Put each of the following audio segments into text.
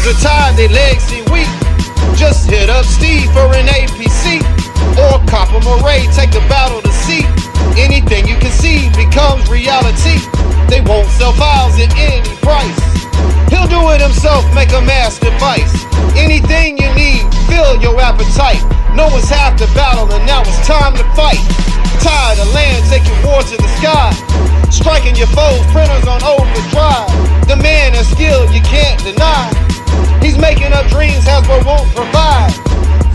are tired, their legs seem weak. Just hit up Steve for an APC, or Copper Moray, take the battle to see. Anything you can see becomes reality. They won't sell files at any price. He'll do it himself, make a mass device. Anything you need, fill your appetite. Know it's half the battle and now it's time to fight. Tired of land, taking war to the sky. Striking your foes, printers on overdrive. The man has skill you can't deny. He's making up dreams Hasbro won't provide.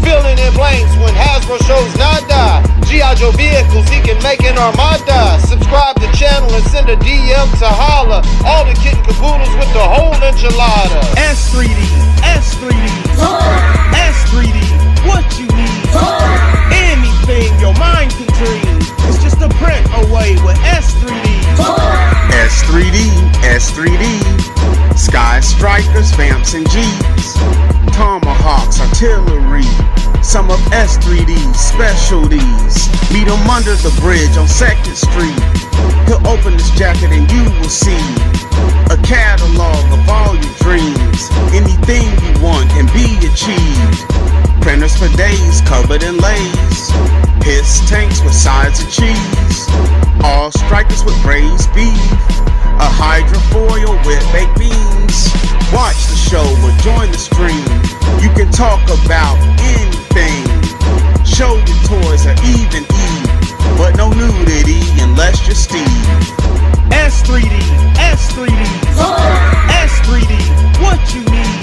Filling in blanks when Hasbro shows not die. G.I. Joe vehicles, he can make an armada. Subscribe to the channel and send a DM to holla. All the kit and caboodles with the whole enchilada. S3D, S3D, S3D, what you need. Anything your mind can dream. It's just a print away with S3D. S3D, S3D, Sky Strikers, Vamps and Jeeps, Tomahawks, artillery, some of S3D's specialties. Meet him under the bridge on 2nd Street. He'll open his jacket and you will see a catalog of all your dreams. Anything you want can be achieved. Printers for days covered in lace. His tanks with sides of cheese. All strikers with braised beef. A hydrofoil with baked beans. Watch the show or join the stream. You can talk about anything. Show your toys or even eat. But no nudity unless you're Steve. S3D, S3D, S3D, what you need.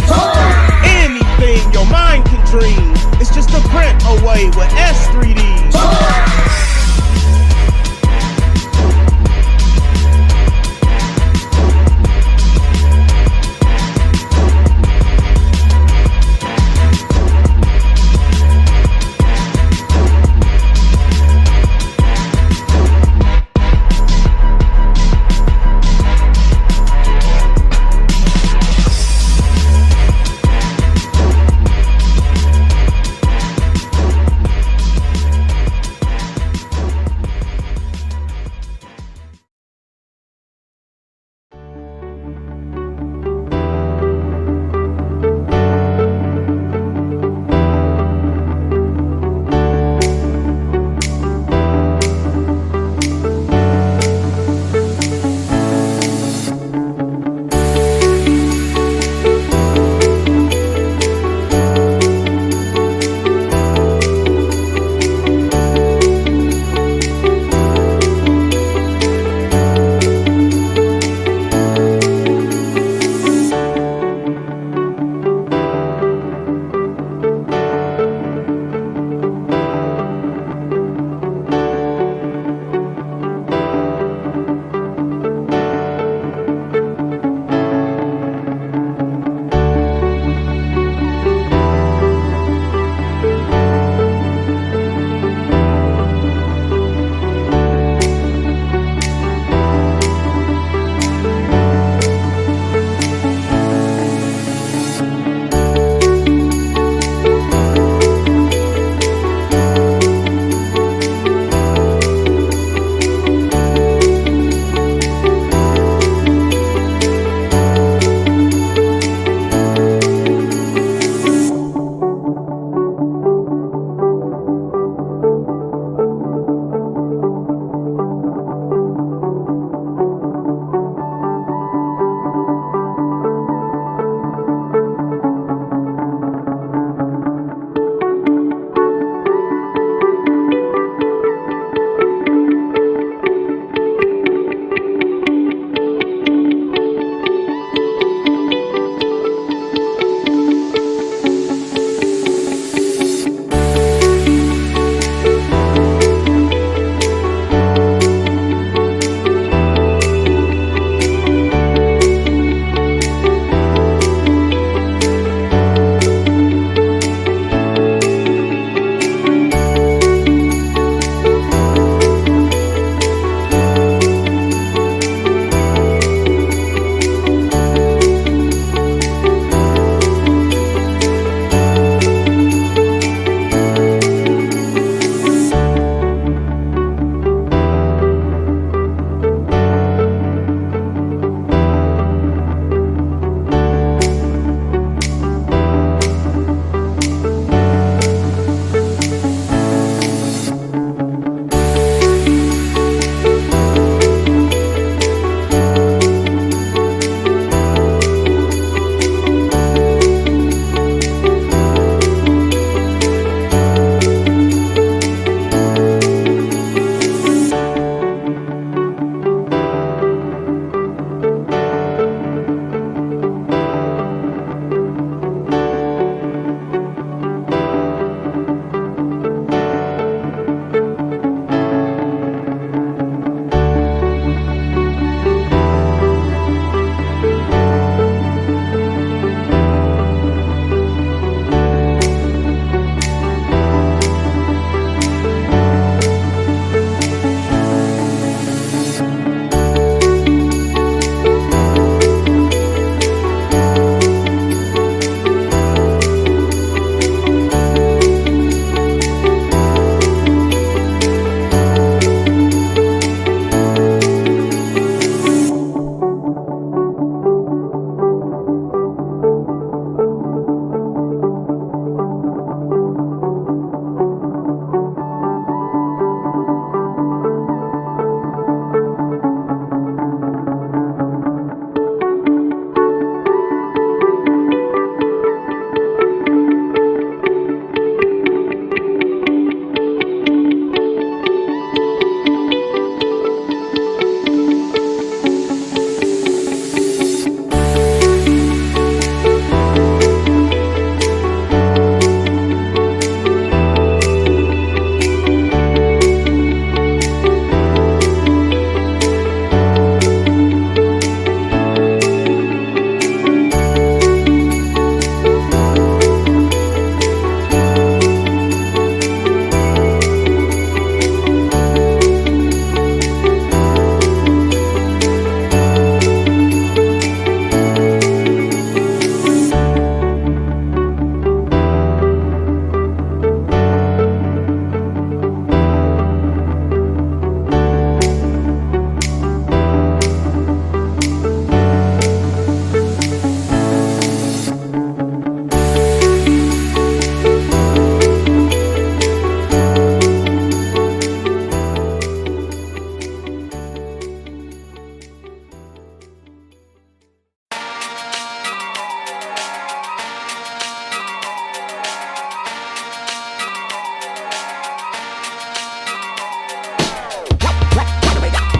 Anything your mind can dream. It's just a print away with S3D.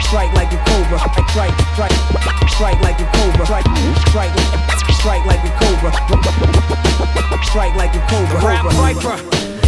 strike like a cobra. Strike like a cobra. Strike like a cobra. Strike like a cobra. Rap viper,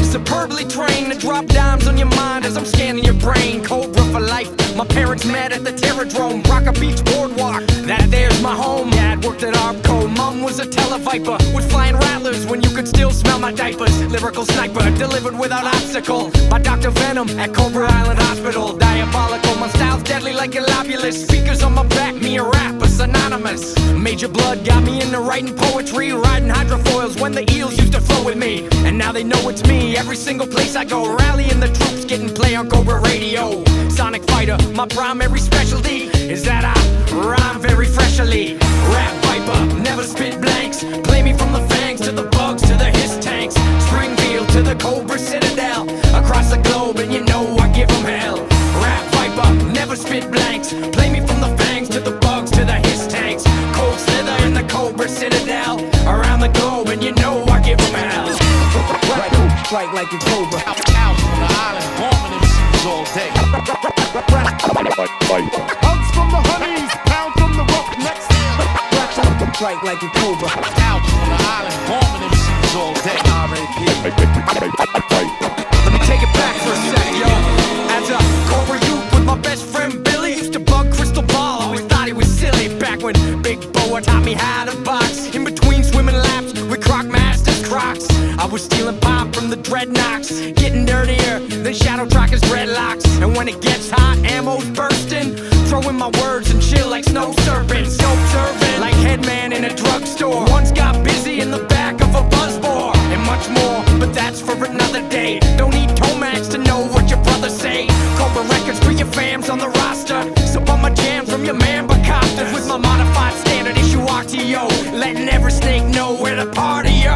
superbly trained to drop dimes on your mind as I'm scanning your brain. Cobra for life. My parents met at the Terradrome, Rocker Beach Boardwalk. That there's my home. Dad worked at Arco. Mom was a televiper with flying rattlers when you could still smell my diapers. Lyrical sniper delivered without obstacle by Dr. Venom at Cobra Island Hospital. Diabolical, my style's deadly like a lobulus. Speakers on my back, me a rapper, synonymous. Major blood got me into writing poetry, riding hydrofoils when the eels used to flow with me. And now they know it's me. Every single place I go, rallying the troops, getting play on Cobra radio. Sonic fighter, my primary specialty is that I rhyme very freshly. Rap viper, never spit blanks. Play me from the fangs to the bugs to the hiss tanks. Springfield to the Cobra Citadel. Across the globe and you know I give them hell. Rap viper, never spit blanks. Play me from the fangs to the bugs to the hiss tanks. Cold slither in the Cobra Citadel. Around the globe and you know I give them hell. Strike like a cobra. Out on the island, bombing MCs all day. Hugs from the honeys, pound from the roughnecks. Strike like a cobra. Out on the island, bombing MCs all day. Let me take it back for a sec, yo. As a Cobra youth with my best friend Billy, used to bug Crystal Ball, always thought he was silly. Back when Big Boa taught me how to box. In between swimming laps with Croc Masters Crocs, I was stealing pop from the dreadnoughts, getting dirtier than Shadow Trocker's dreadlocks. And when it gets hot, ammo's bursting, throwing my words and chill like snow serpents. Dope serving like headman in a drugstore. Once got busy in the back of a buzzbore, and much more, but that's for another day. Don't need Tomax to know what your brothers say. Cobra Records for your fams on the roster. So bump my jams from your man Bacopters with my modified standard issue RTO, letting every snake know where to party, yo.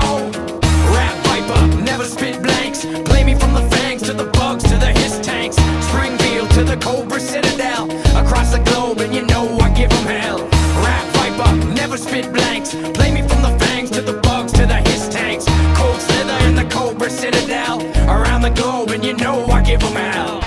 Rap viper, never spit blanks. Play me from the fangs to the bugs to the hiss tanks. Springfield to the Cobra Citadel. Across the globe and you know I give them hell. Rap viper, never spit blanks. Play me from the fangs to the bugs to the hiss tanks. Cold slither in the Cobra Citadel. Around the globe and you know I give them hell.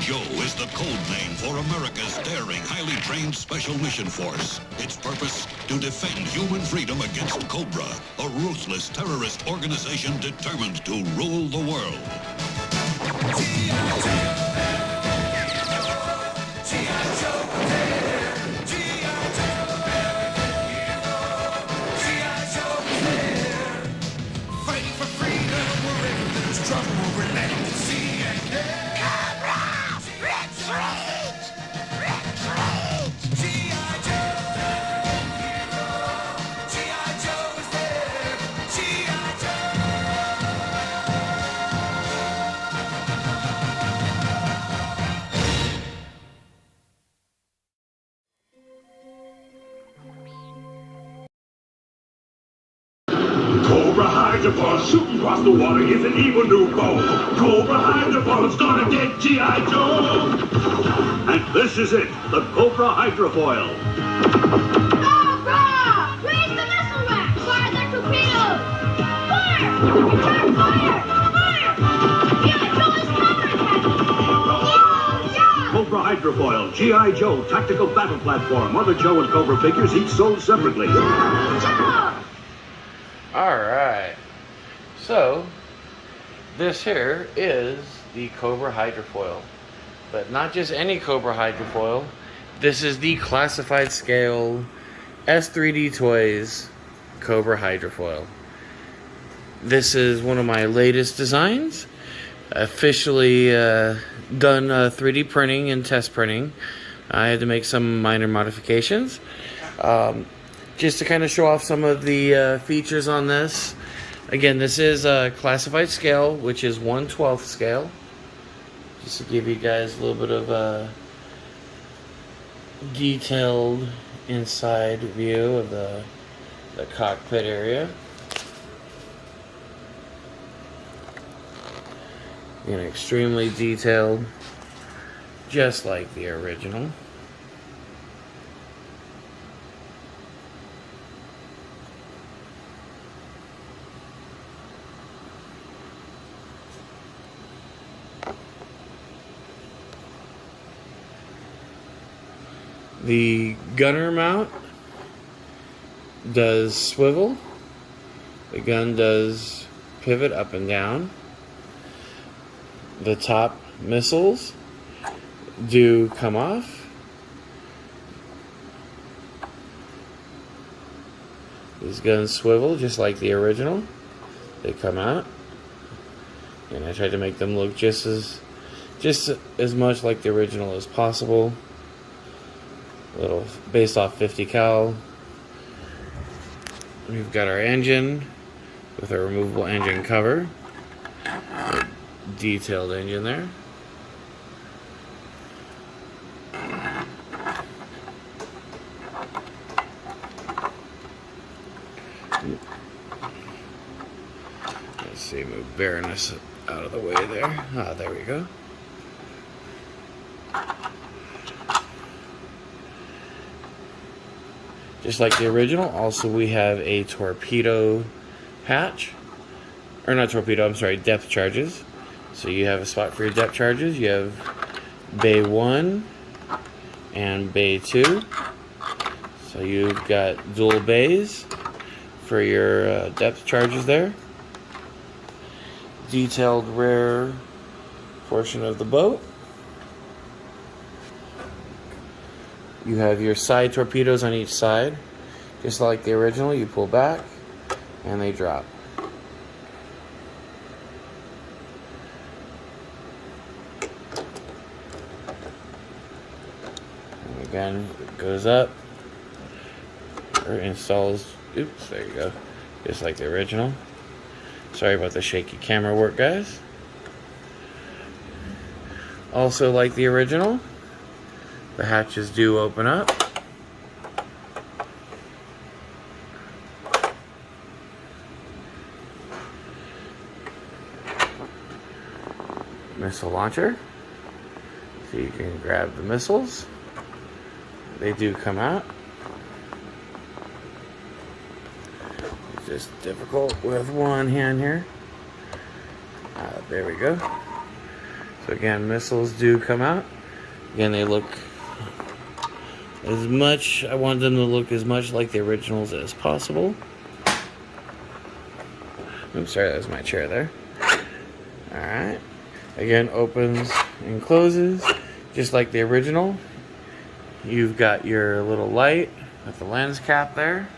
Joe is the code name for America's daring, highly trained Special Mission Force. Its purpose, to defend human freedom against Cobra, a ruthless terrorist organization determined to rule the world. Fighting for freedom wherever there's trouble, we're ready to see and Cobra hydrofoil shooting across the water is an evil new foe. Cobra hydrofoil's gonna get G.I. Joe. And this is it, the Cobra hydrofoil. Cobra! Raise the missile rack! Fire their torpedoes! Fire! Return fire! Fire! G.I. Joe is counterattacking! Yeah! Cobra hydrofoil, G.I. Joe tactical battle platform. Other Joe and Cobra figures each sold separately. Joe! Alright, so this here is the Cobra hydrofoil, but not just any Cobra hydrofoil. This is the classified scale S3D Toys Cobra hydrofoil. This is one of my latest designs, officially done 3D printing and test printing. I had to make some minor modifications. Just to kind of show off some of the features on this. Again, this is a classified scale, which is 1/12 scale. Just to give you guys a little bit of a detailed inside view of the cockpit area. And extremely detailed, just like the original. The gunner mount does swivel. The gun does pivot up and down. The top missiles do come off. These guns swivel just like the original. They come out. And I tried to make them look just as much like the original as possible. A little based off 50 cal. We've got our engine with our removable engine cover. A detailed engine there. Let's see, move Baroness out of the way there. Ah, there we go. Just like the original, also we have a torpedo hatch. Or not torpedo, I'm sorry, depth charges. So you have a spot for your depth charges. You have bay 1 and bay 2. So you've got dual bays for your depth charges there. Detailed rear portion of the boat. You have your side torpedoes on each side. Just like the original, you pull back and they drop. And again, it goes up or installs. Oops, there you go. Just like the original. Sorry about the shaky camera work, guys. Also like the original, the hatches do open up. Missile launcher. So you can grab the missiles. They do come out. It's just difficult with one hand here. There we go. So again, missiles do come out. Again, they look as much, I want them to look as much like the originals as possible. Oops, sorry, that was my chair there. Alright. Again, opens and closes just like the original. You've got your little light with the lens cap there.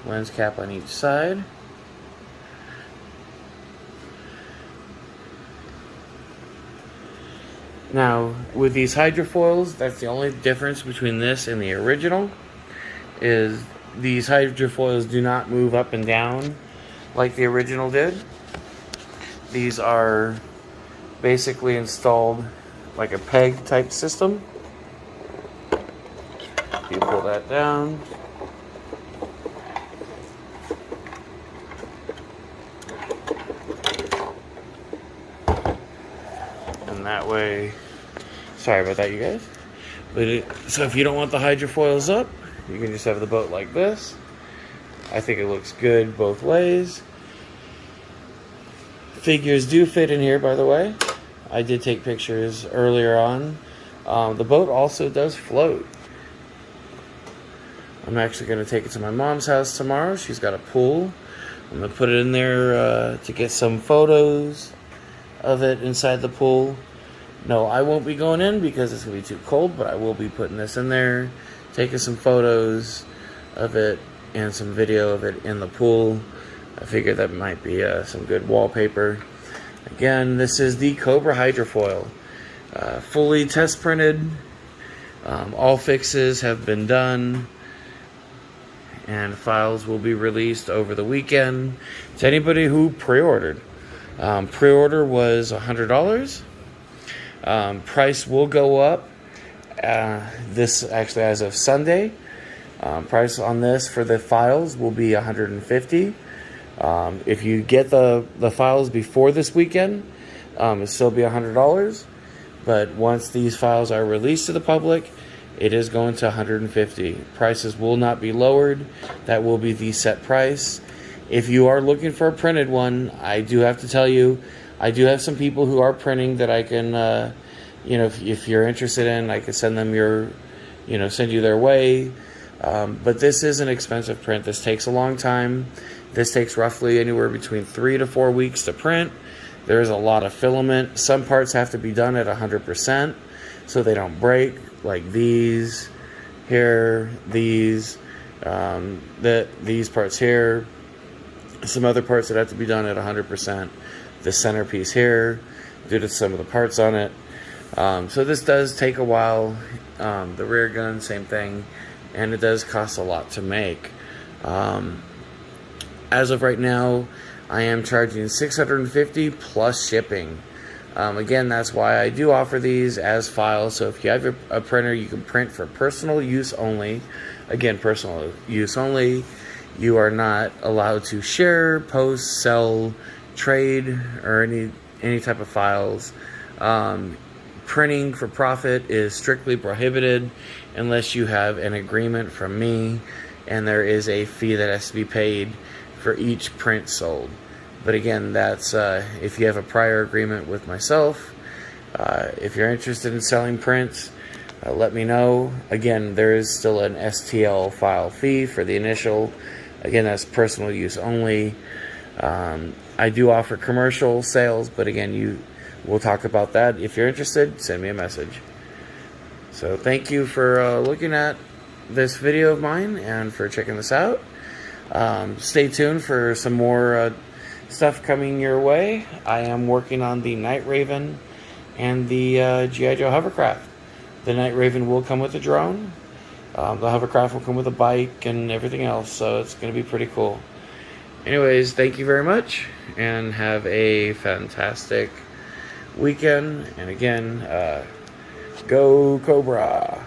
Lens cap on each side. Now, with these hydrofoils, that's the only difference between this and the original, is these hydrofoils do not move up and down like the original did. These are basically installed like a peg type system. You pull that down. And that way, sorry about that, you guys. So if you don't want the hydrofoils up, you can just have the boat like this. I think it looks good both ways. Figures do fit in here, by the way. I did take pictures earlier on. The boat also does float. I'm actually going to take it to my mom's house tomorrow. She's got a pool. I'm going to put it in there to get some photos of it inside the pool. No, I won't be going in because it's going to be too cold, but I will be putting this in there, taking some photos of it and some video of it in the pool. I figured that might be some good wallpaper. Again, this is the Cobra hydrofoil. Fully test printed. All fixes have been done. And files will be released over the weekend to anybody who pre-ordered. Pre-order was $100. Price will go up. This actually as of Sunday. Price on this for the files will be $150. If you get the files before this weekend, it'll still be $100. But once these files are released to the public, it is going to $150. Prices will not be lowered. That will be the set price. If you are looking for a printed one, I do have to tell you, I do have some people who are printing that I can, if you're interested in, I can send them send you their way. But this is an expensive print. This takes a long time. This takes roughly anywhere between 3 to 4 weeks to print. There's a lot of filament. Some parts have to be done at 100% so they don't break, like these here, these parts here, some other parts that have to be done at 100%. The centerpiece here, due to some of the parts on it. So this does take a while. The rear gun, same thing, and it does cost a lot to make. As of right now, I am charging $650 plus shipping. Again, that's why I do offer these as files. So if you have a printer, you can print for personal use only. Again, personal use only. You are not allowed to share, post, sell, trade, or any type of files. Printing for profit is strictly prohibited unless you have an agreement from me, and there is a fee that has to be paid for each print sold. But again, that's if you have a prior agreement with myself. If you're interested in selling prints, let me know. Again, there is still an STL file fee for the initial. Again, that's personal use only. I do offer commercial sales, but again, we'll talk about that. If you're interested, send me a message. So thank you for looking at this video of mine and for checking this out. Stay tuned for some more stuff coming your way. I am working on the Night Raven and the G.I. Joe hovercraft. The Night Raven will come with a drone. The hovercraft will come with a bike and everything else, so it's going to be pretty cool. Anyways, thank you very much, and have a fantastic weekend. And again, go Cobra!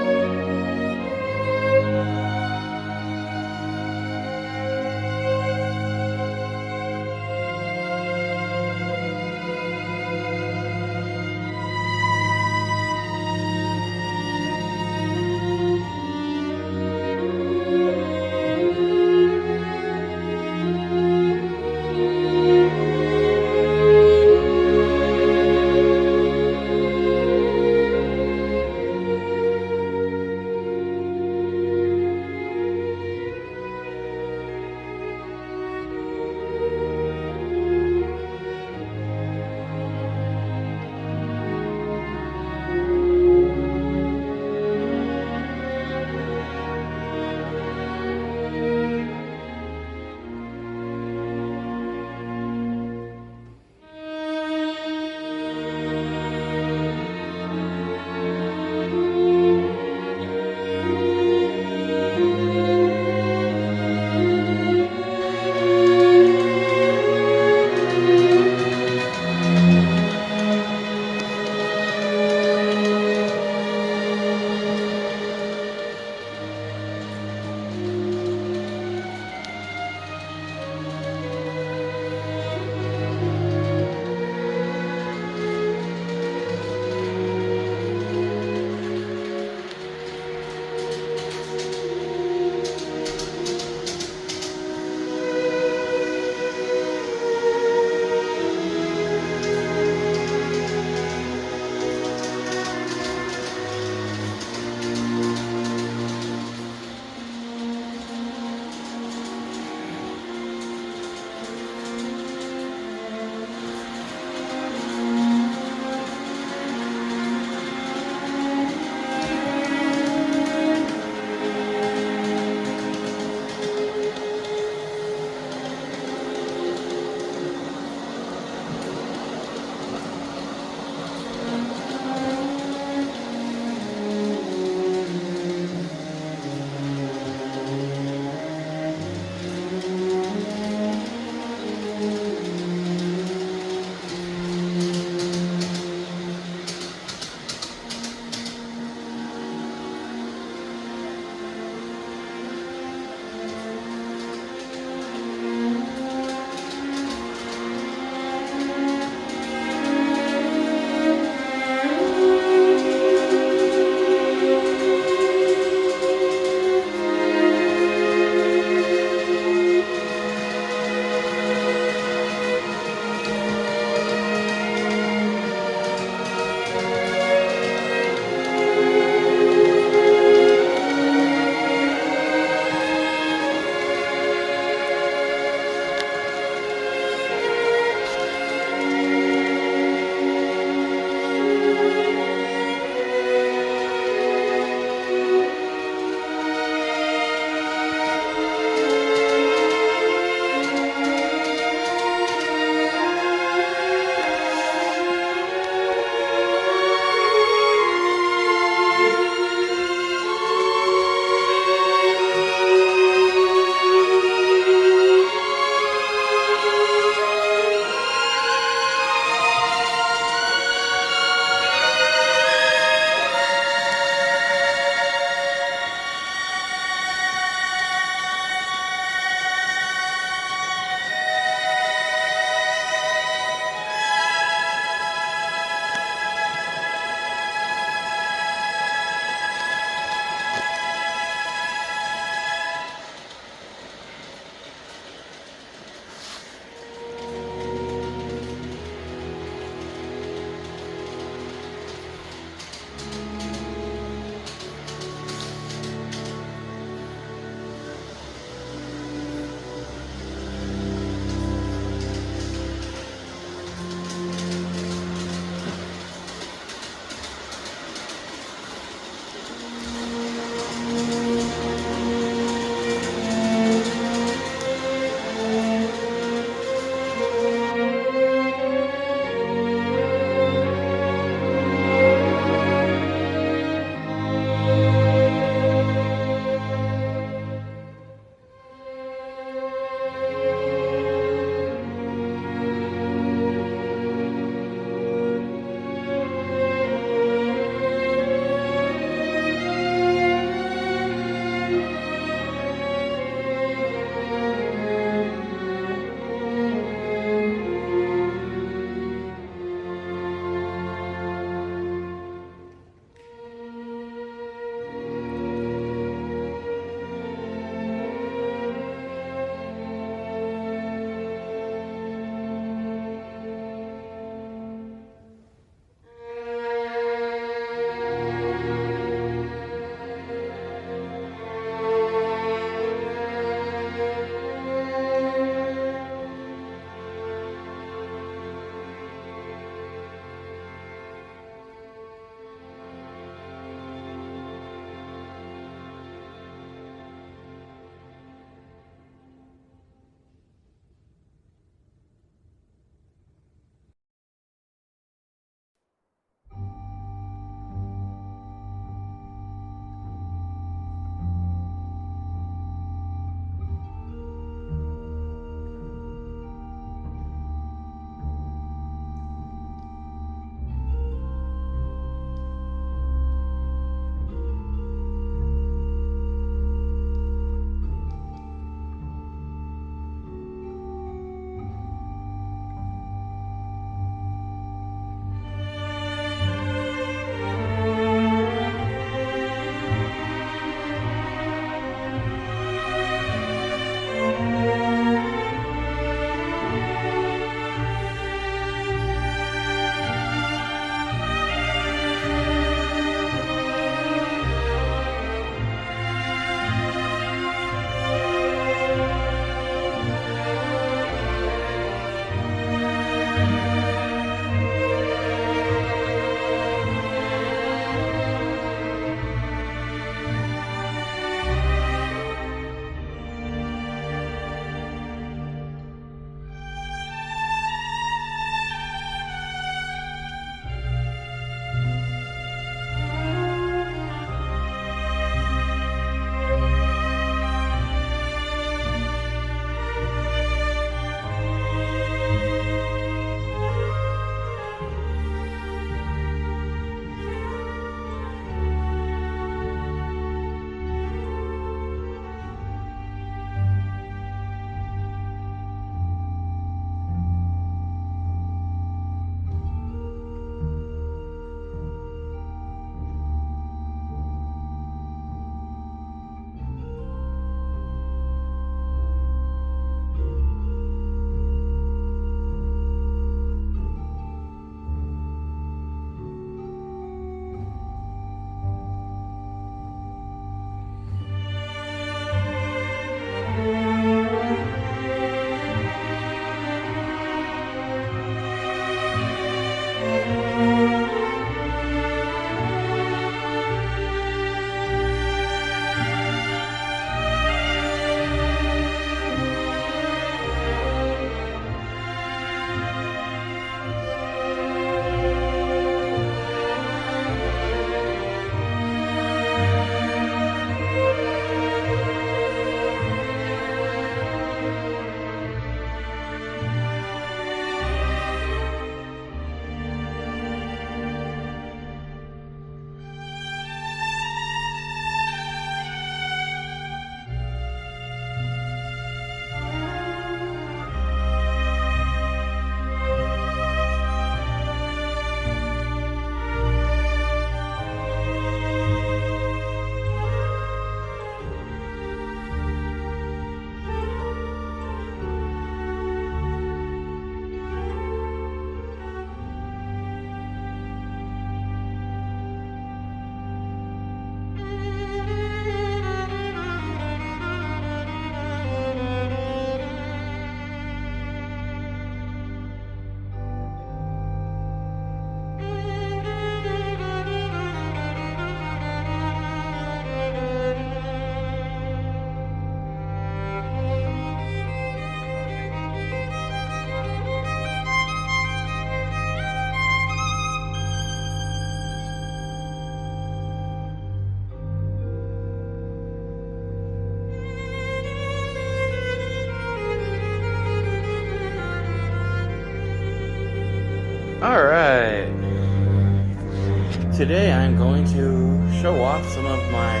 Today I'm going to show off some of my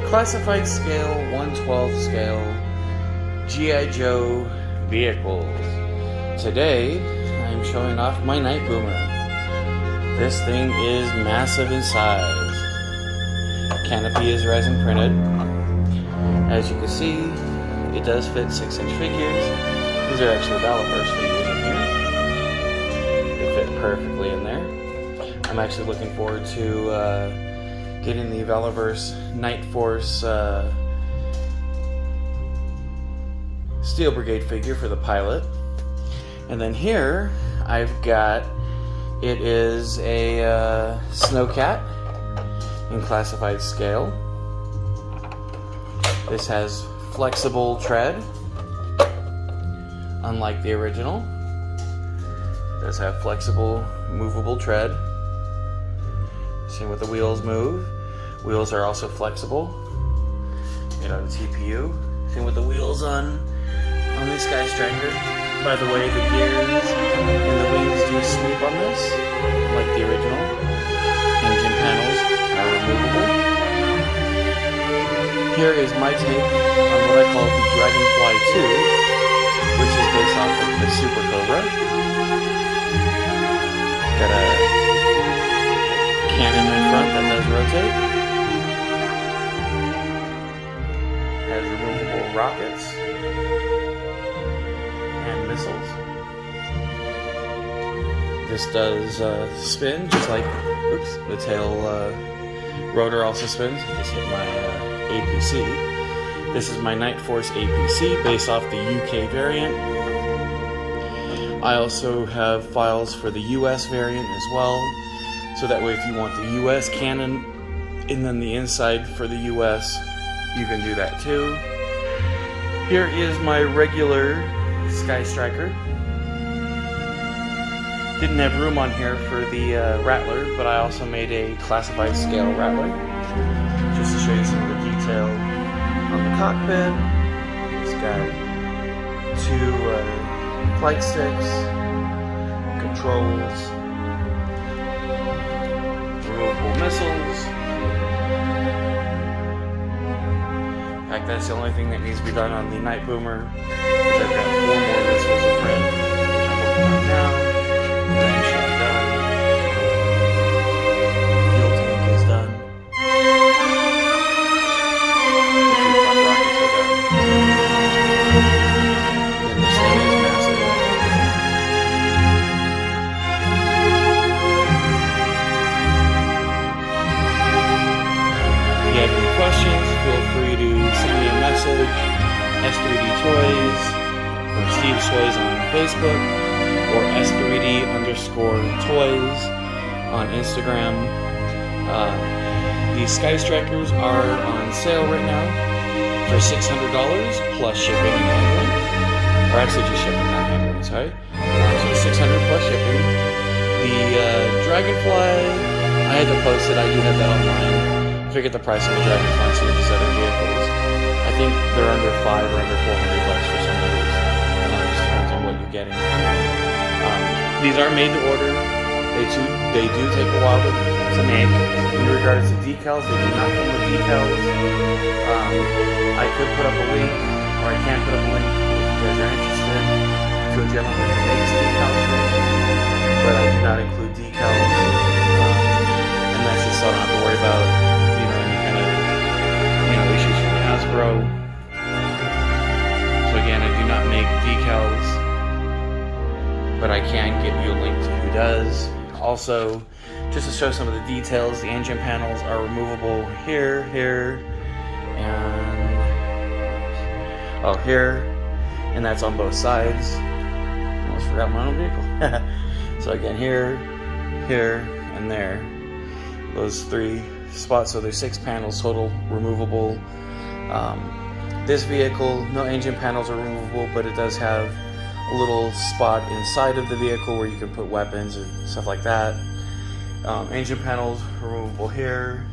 classified scale, 1/12 scale G.I. Joe vehicles. Today I'm showing off my Night Boomer. This thing is massive in size. Canopy is resin printed. As you can see, it does fit 6-inch figures. These are actually Valorverse figures in here. They fit perfectly in there. I'm actually looking forward to getting the Valorverse Night Force Steel Brigade figure for the pilot. And then here I've got, it is a Snowcat in classified scale. This has flexible tread, unlike the original. It does have flexible, movable tread. Same with the wheels move. Wheels are also flexible, made out of TPU. Same with the wheels on the Sky Striker. By the way, the gears and the wings do sweep on this, like the original. Engine panels are removable. Here is my take on what I call the Dragonfly 2, which is based off of the Super Cobra. Got a cannon in front that does rotate. Has removable rockets and missiles. This does spin, just like, oops, the tail rotor also spins. I just hit my APC. This is my Night Force APC based off the UK variant. I also have files for the US variant as well. So that way if you want the US cannon and then the inside for the US, you can do that too. Here is my regular Sky Striker. Didn't have room on here for the Rattler, but I also made a classified scale Rattler. Just to show you some of the detail on the cockpit. It's got 2 flight sticks, controls, removable missiles. In fact, that's the only thing that needs to be done on the Night Boomer. I've got 4 more missiles to print, which I'm working on now. And then should be done. Fuel tank is done. And this thing is massive. If you have any questions, feel free to send me a message. S3D Toys or Steve's Toys on Facebook, or S3D_Toys on Instagram. These Sky Strikers are on sale right now for $600 plus shipping and handling. Or actually just shipping, not handling, sorry. So $600 plus shipping. The Dragonfly, I had to post it, I do have that online. Figured the price of the Dragonfly and some of these other vehicles. I think they're under $500 or under $400 for some of these. Just depends on what you're getting. These are made to order. They do take a while to make. In regards to decals, they do not come with decals. I could put up a link, or I can put up a link if you guys are interested, to a gentleman who makes decals for me. But I do not include decals. And that's just so I don't have to worry about, any kind of, issues from Hasbro. So again, I do not make decals, but I can give you a link to who does. Also, just to show some of the details, the engine panels are removable here, and here, and that's on both sides. Almost forgot my own vehicle. So again, here, and there. Those 3 spots, so there's 6 panels total removable. This vehicle, no engine panels are removable, but it does have a little spot inside of the vehicle where you can put weapons and stuff like that. Engine panels removable here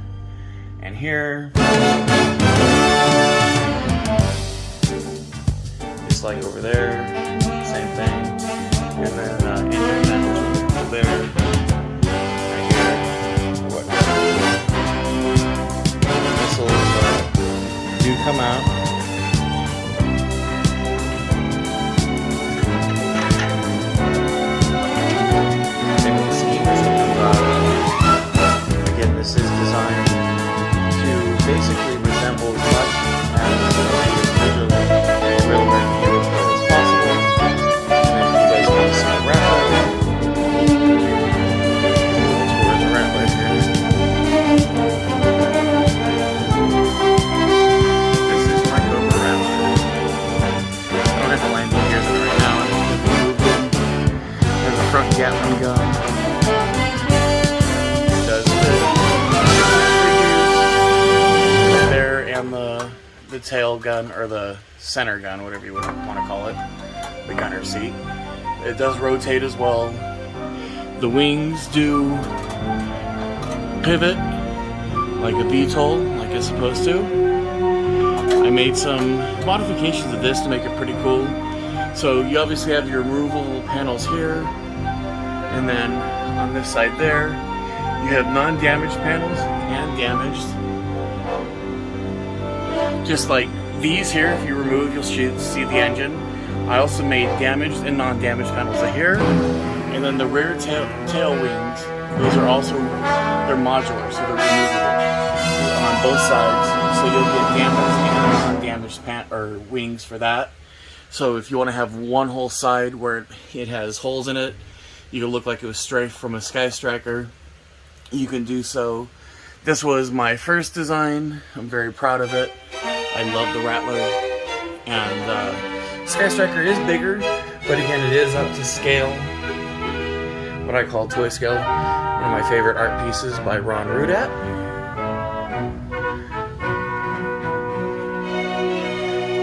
and here. Just like over there, same thing. And then engine panels removable there, right here. tail gun, or the center gun, whatever you would want to call it, the gunner seat. It does rotate as well. The wings do pivot like a VTOL, like it's supposed to. I made some modifications to this to make it pretty cool. So you obviously have your removable panels here, and then on this side there, you have non-damaged panels and damaged. Just like these here, if you remove, you'll see the engine. I also made damaged and non-damaged panels here. And then the rear tail wings, those are also, they're modular, so they're removable on both sides. So you'll get damaged and non-damaged wings for that. So if you want to have one whole side where it has holes in it, you can look like it was strafed from a Sky Striker, you can do so. This was my first design. I'm very proud of it. I love the Rattler. And Sky Striker is bigger, but again, it is up to scale. What I call toy scale. One of my favorite art pieces by Ron Rudat.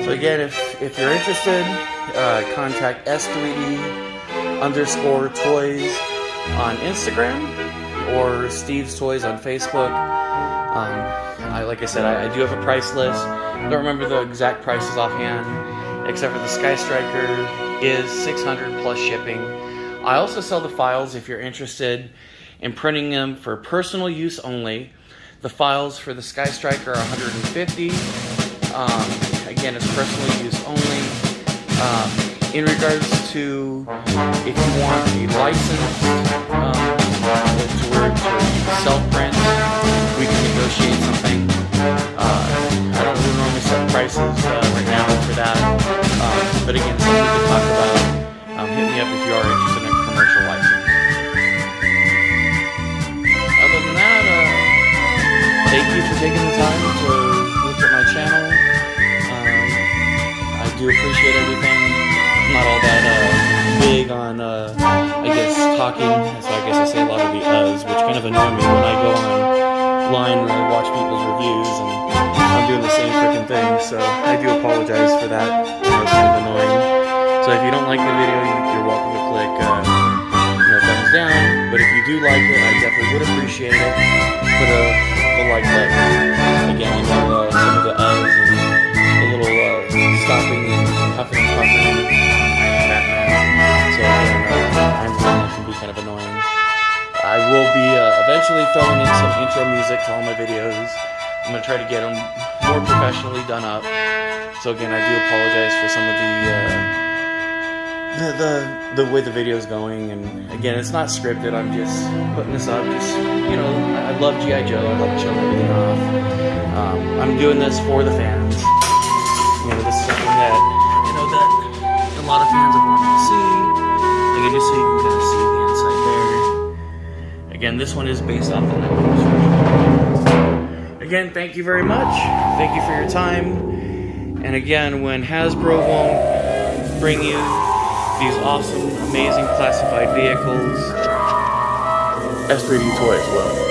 So again, if you're interested, contact S3D _toys on Instagram or Steve's Toys on Facebook. Like I said, I do have a price list. I don't remember the exact prices offhand, except for the Sky Striker is $600 plus shipping. I also sell the files if you're interested in printing them for personal use only. The files for the Sky Striker are $150. Again, it's personal use only. In regards to if you want a license to where you can self-print, we can negotiate something. I don't really normally set prices right now for that, but again, something we can talk about. Hit me up if you are interested in a commercial license. Other than that, thank you for taking the time to look at my channel. I do appreciate everything. I'm not all that big on, I guess, talking, so I guess I say a lot of the which kind of annoy me when I go online and I watch people's reviews and I'm doing the same freaking thing, so I do apologize for that. It's kind of annoying. So if you don't like the video, you're welcome to click thumbs down, but if you do like it, I definitely would appreciate it. Put a like button. Again, I know some of the and the little stopping and huffing and puffing. So I'm one that can be kind of annoying. I will be eventually throwing in some intro music to all my videos. I'm going to try to get them more professionally done up. So again, I do apologize for some of the way the video is going. And again, it's not scripted. I'm just putting this up. Just, I love G.I. Joe. I love showing everything off. I'm doing this for the fans. This is something that, that a lot of fans have wanted to see. Again, just so you can kind of see the inside there. Again, this one is based off the Nightmares version. Again, thank you very much. Thank you for your time. And again, when Hasbro won't bring you these awesome, amazing classified vehicles, S3D Toys will.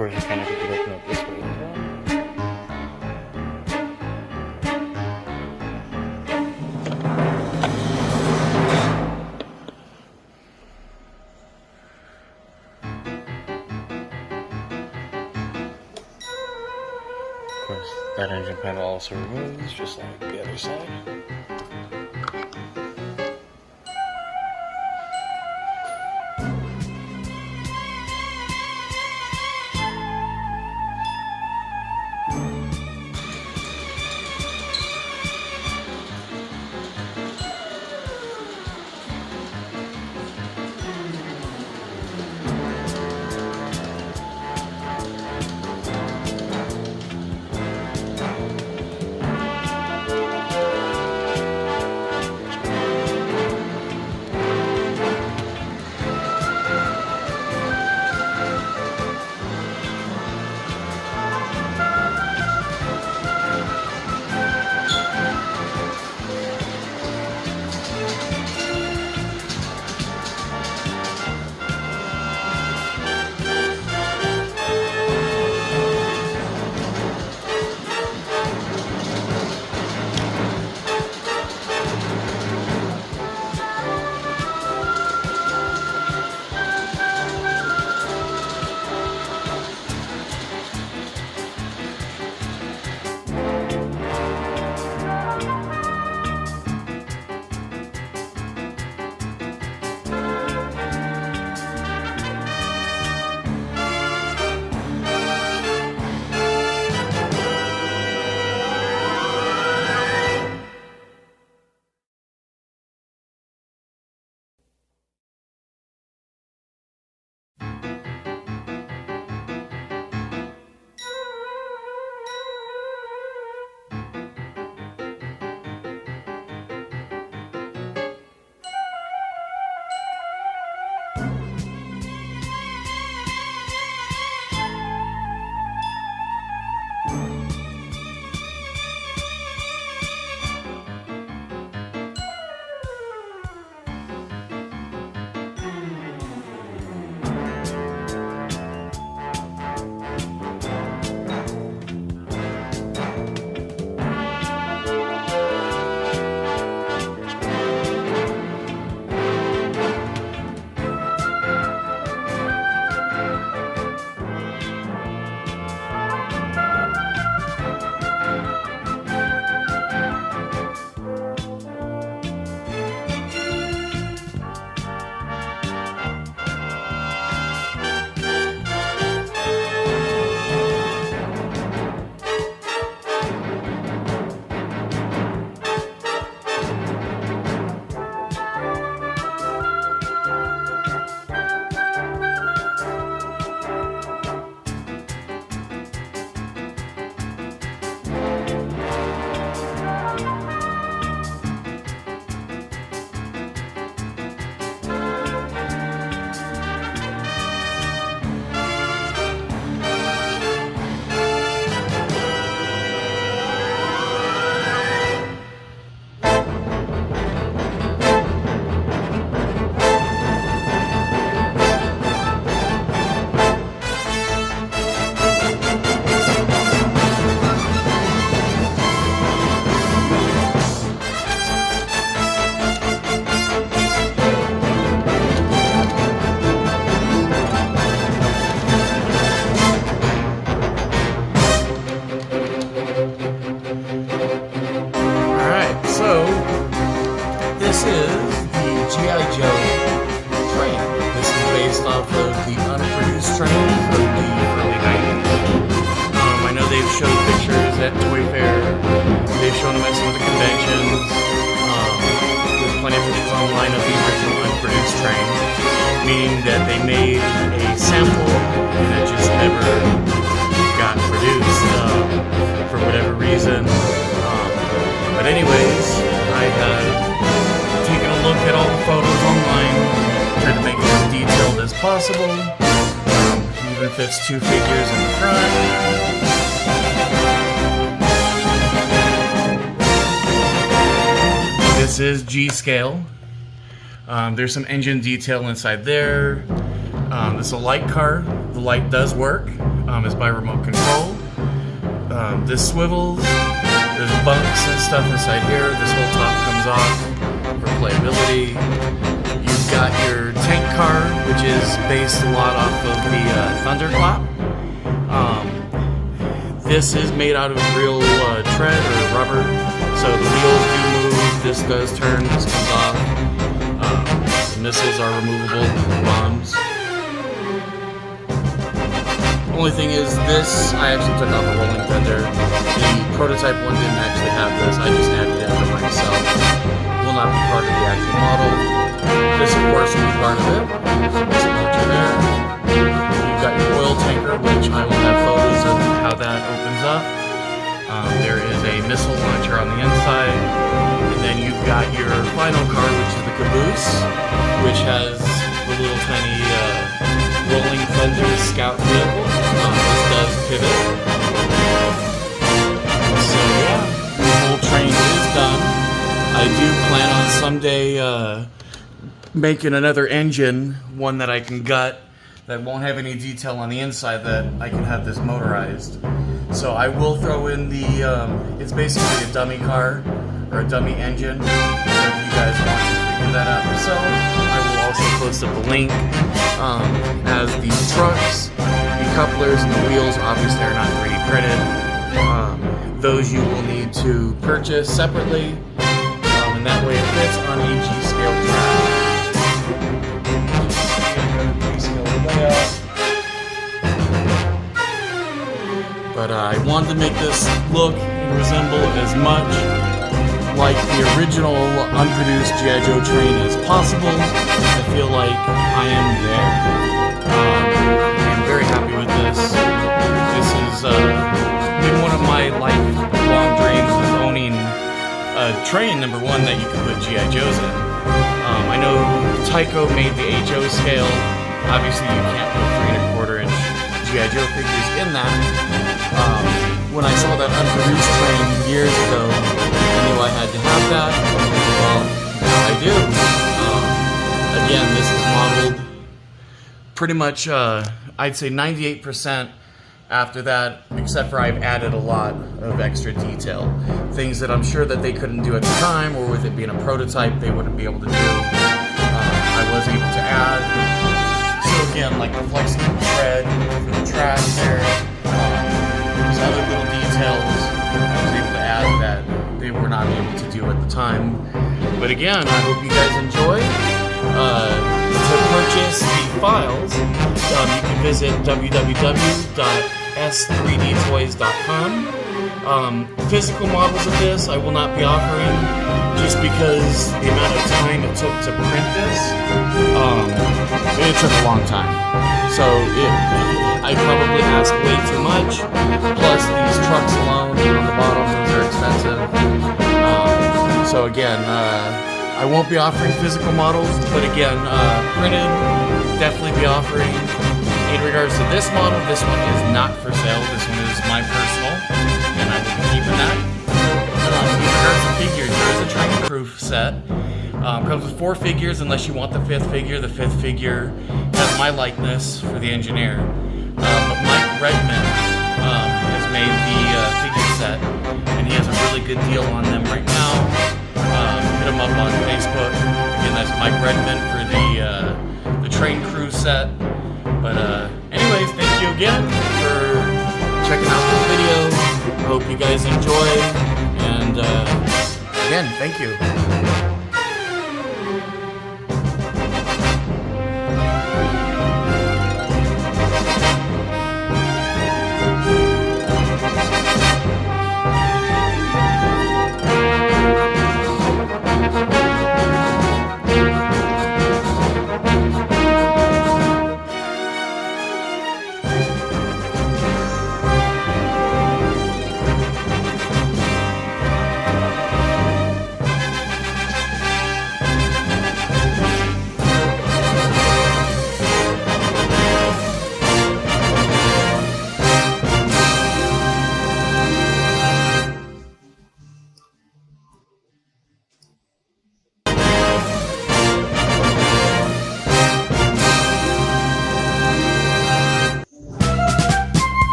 course, you kind of could open up this way as well. Of course, that engine panel also removes, just like the other side. the Unproduced train from the early 90s. I know they've showed pictures at Toy Fair. They've shown them at some of the conventions. There's plenty of pictures online of the original Unproduced train, meaning that they made a sample and it just never got produced for whatever reason. But anyways, I have taken a look at all the photos online, tried to make it as detailed as possible, even if it's two figures in the front. This is G scale. There's some engine detail inside there. This is a light car. The light does work. is by remote control. This swivels. There's bunks and stuff inside here. This whole top comes off for playability. You've got your tank car, which is based a lot off of the Thunderclap. This is made out of real tread or rubber, so the wheels do move. This does turn. This comes off. The missiles are removable. Bombs. Only thing is this, I actually took off a rolling fender. The prototype one didn't actually have this. I just added it for myself. Will not be part of the actual model. This, of course, will be part of it. Missile launcher there. You've got your oil tanker, which I will have photos of how that opens up. There is a missile launcher on the inside. And then you've got your final car, which is the caboose, which has the little tiny rolling fender scout vehicle. This does pivot. So yeah, the whole train is done. I do plan on someday making another engine, one that I can gut, that won't have any detail on the inside, that I can have this motorized. So I will throw in the, it's basically a dummy car, or a dummy engine. So if you guys want to figure that out yourself, I will also post up a link. As the trucks, the couplers, and the wheels obviously are not 3D printed. Those you will need to purchase separately, and that way it fits on a G-scale track. But I wanted to make this look and resemble as much like the original unproduced G.I. Joe train as possible. I feel like I am there. I'm very happy with this. This has been one of my lifelong dreams, is owning a train, number one, that you can put G.I. Joes in. I know Tyco made the HO scale. Obviously you can't put 3 1/4 inch G.I. Joe figures in that. When I saw that unproduced train years ago, I knew I had to have that. Well, now I do. Again, this is modeled pretty much, I'd say 98% after that, except for I've added a lot of extra detail. Things that I'm sure that they couldn't do at the time, or with it being a prototype, they wouldn't be able to do. I was able to add. So again, like the flexible tread for the track there. There's other little details I was able to add that they were not able to do at the time. But again, I hope you guys enjoy. To purchase the files, you can visit www.s3dtoys.com. Physical models of this I will not be offering, just because the amount of time it took to print this, it took a long time. So I probably asked way too much, plus these trucks alone on the bottom, those are expensive. So again, I won't be offering physical models, but again, printed, definitely be offering. In regards to this model, this one is not for sale. This one is my personal, and I will be keeping that. In regards to figures, there is a train crew set. Comes with 4 figures, unless you want the 5th figure. The 5th figure has my likeness for the engineer. But Mike Redman has made the figure set, and he has a really good deal on them right now. Hit him up on Facebook. Again, that's Mike Redman for the train crew set. But anyways, thank you again for checking out this video. I hope you guys enjoy, and again, thank you.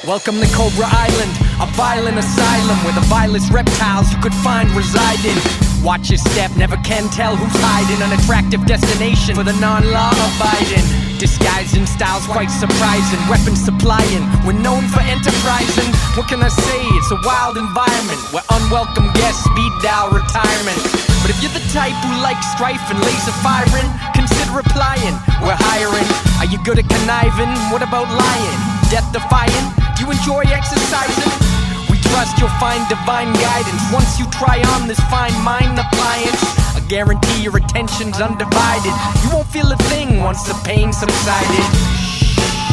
Welcome to Cobra Island, a violent asylum where the vilest reptiles you could find reside in. Watch your step, never can tell who's hiding. An attractive destination for the non-law abiding. Disguised in styles quite surprising, weapons supplying, we're known for enterprising. What can I say, it's a wild environment where unwelcome guests speed dial retirement. But if you're the type who likes strife and laser firing, consider applying, we're hiring. Are you good at conniving? What about lying? Death defying? Do you enjoy exercising? We trust you'll find divine guidance once you try on this fine mind appliance. I guarantee your attention's undivided. You won't feel a thing once the pain subsided.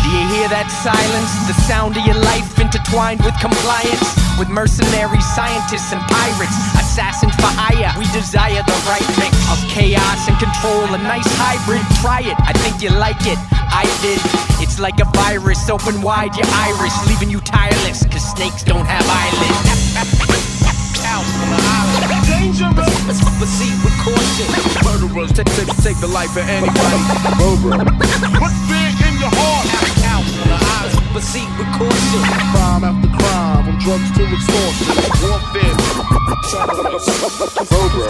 Do you hear that silence? The sound of your life intertwined with compliance. With mercenaries, scientists, and pirates, assassins for hire. We desire the right mix of chaos and control. A nice hybrid, try it, I think you like it. I did. It's like a virus, open wide your iris, leaving you tireless, cause snakes don't have eyelids. Dangerous, proceed with caution. Murderers take the life of anybody. Cobra. Put fear in your heart. Proceed with caution. Crime after crime, from drugs to extortion. Warfare. Cobra.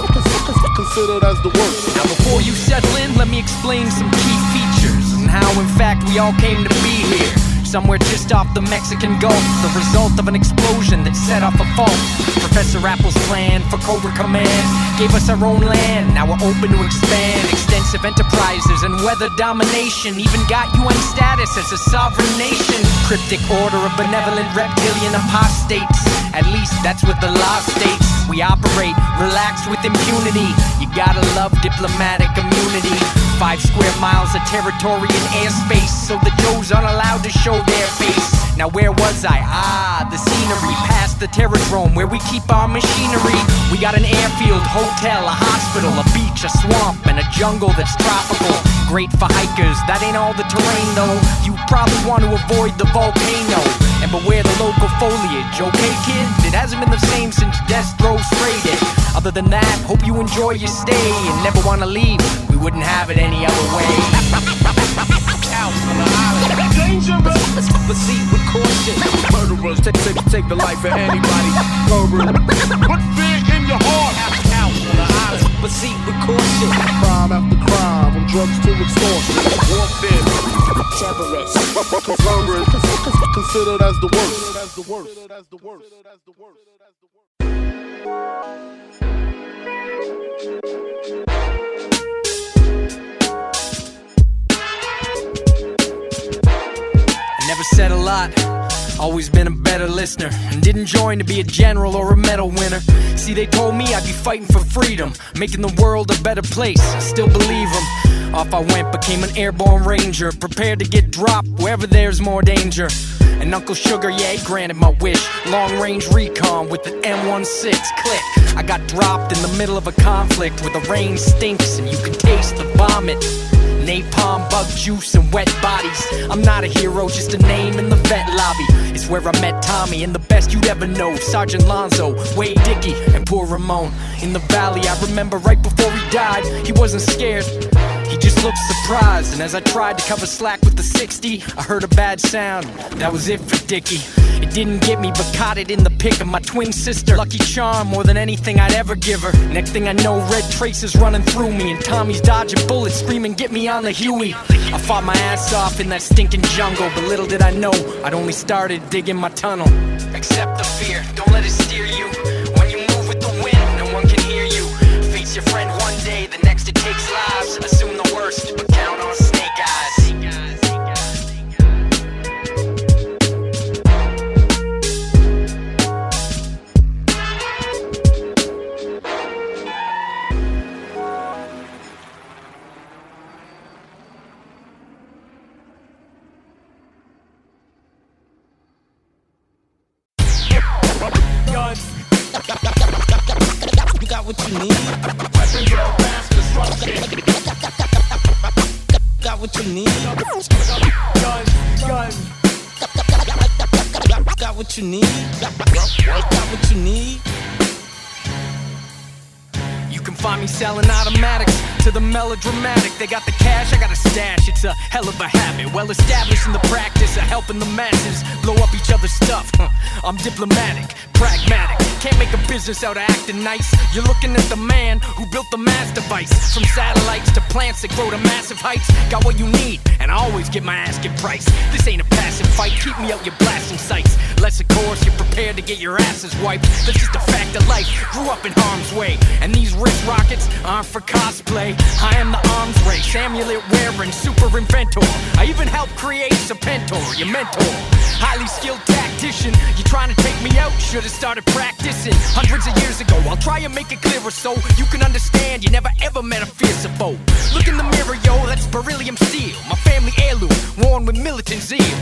Considered as the worst. Now before you settle in, let me explain some key features and how in fact we all came to be here. Somewhere just off the Mexican Gulf, the result of an explosion that set off a fault. Professor Apple's plan for Cobra Command gave us our own land, now we're open to expand. Extensive enterprises and weather domination even got UN status as a sovereign nation. Cryptic order of benevolent reptilian apostates, at least that's what the law states. We operate relaxed with impunity, you gotta love diplomatic immunity. 5 square miles of territory and airspace, so the Joes aren't allowed to show their face. Now where was I? The scenery, past the Terradrome where we keep our machinery. We got an airfield, hotel, a hospital, a beach, a swamp, and a jungle that's tropical. Great for hikers, that ain't all the terrain though. You probably want to avoid the volcano and beware the local foliage, okay kid? It hasn't been the same since Destro sprayed it. Other than that, hope you enjoy your stay and never wanna leave. We wouldn't have it any other way. Dangerous, proceed with caution. Murderers take the life of anybody. Cobra. Put fear in your heart. Proceed with caution. Crime after crime, from drugs to extortion. Warfare. Terrorists. Cobra. Considered as the worst. Never said a lot, always been a better listener, and didn't join to be a general or a medal winner. See, they told me I'd be fighting for freedom, making the world a better place. I still believe them. Off I went, became an airborne ranger, prepared to get dropped wherever there's more danger. And Uncle Sugar, yeah, he granted my wish. Long-range recon with an M16 click. I got dropped in the middle of a conflict where the rain stinks and you can taste the vomit. Napalm, bug juice, and wet bodies. I'm not a hero, just a name in the vet lobby. It's where I met Tommy and the best you'd ever know, Sergeant Lonzo, Wade Dickey, and poor Ramon. In the valley, I remember right before he died, he wasn't scared. He just looked surprised, and as I tried to cover slack with the 60, I heard a bad sound. That was it for Dickie. It didn't get me, but caught it in the pick of my twin sister. Lucky charm more than anything I'd ever give her. Next thing I know, red traces running through me, and Tommy's dodging bullets, screaming, "Get me on the Huey." I fought my ass off in that stinking jungle, but little did I know, I'd only started digging my tunnel. Accept the fear, don't let it steer you. When you move with the wind, no one can hear you. Face your friend one day, the next it takes lives. Assume the worst, but count on snake eyes. You got what you need. Got what you need. Got what you need. Got what you need. You can find me selling automatics to the melodramatic. They got the cash, I got a stash. It's a hell of a habit, well established in the practice of helping the masses blow up each other's stuff. I'm diplomatic, pragmatic, can't make a business out of acting nice. You're looking at the man who built the mass device. From satellites to plants that grow to massive heights. Got what you need, and I always get my asking price. This ain't a passive fight, keep me out your blasting sights. Unless of course you're prepared to get your asses wiped. That's just a fact of life, grew up in harm's way. And these wrist rockets aren't for cosplay. I am the arms race, amulet wearing super inventor. I even helped create Serpentor, your mentor. Highly skilled tactician, you trying to take me out? Should've started practicing hundreds of years ago. I'll try and make it clearer so you can understand you never ever met a fiercer foe. Look in the mirror, yo, that's beryllium steel. My family heirloom, worn with militant zeal.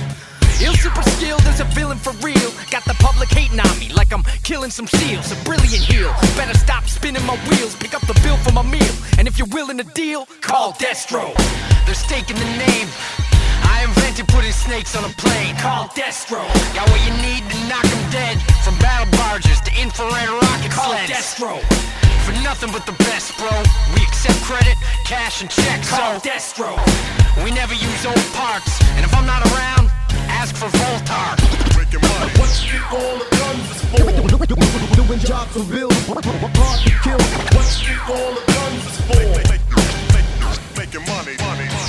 Ill super skilled as a villain for real. Got the public hating on me like I'm killing some seals. A brilliant heel, better stop spinning my wheels. Pick up the bill for my meal, and if you're willing to deal, call Destro. They're staking the name. I invented putting snakes on a plane. Call Destro. Got what you need to knock them dead. From battle barges to infrared rocket sleds. Call Destro. For nothing but the best, bro. We accept credit, cash, and checks. Call Destro. We never use old parts, and if I'm not around, ask for Voltar. Making money. What you all the guns is for? Doing jobs for bills, hard to kill. What you all the guns is for? Making money.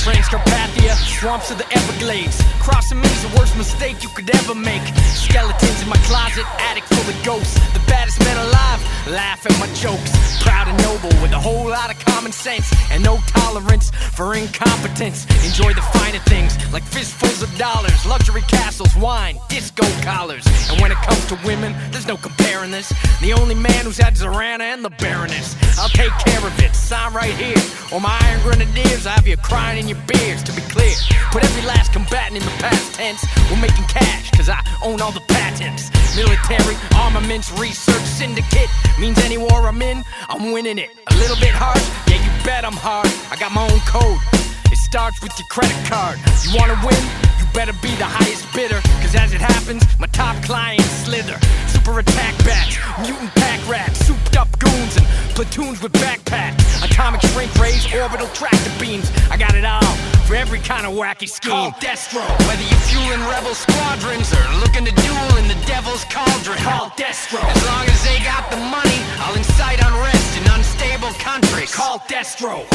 Transcarpathia, swamps of the Everglades. Crossing me's the worst mistake you could ever make. Skeletons in my closet, attic full of ghosts. The baddest men alive laugh at my jokes. Proud and noble with a whole lot of common sense and no tolerance for incompetence. Enjoy the finer things like fistfuls of dollars, luxury castles, wine, disco collars. And when it comes to women, there's no comparing this. The only man who's had Zorana and the Baroness. I'll take care of it, sign right here. Or my iron grenadiers, I have you crying in your beers. To be clear, put every last combatant in the past tense. We're making cash, cause I own all the patents. Military, armaments, research syndicate. Means any war I'm in, I'm winning it. A little bit hard, yeah you bet I'm hard. I got my own code, it starts with your credit card. You wanna win? You better be the highest bidder. Cause as it happens, my top clients slither. Super attack bats, mutant pack rats, souped up goons and platoons with backpacks. Atomic shrink rays, orbital tractor beams. I got it all for every kind of wacky scheme. Call Destro. Whether you're fueling rebel squadrons or looking to duel in the devil's cauldron. Call Destro. As long as they got the money, I'll incite unrest in unstable countries. Call Destro.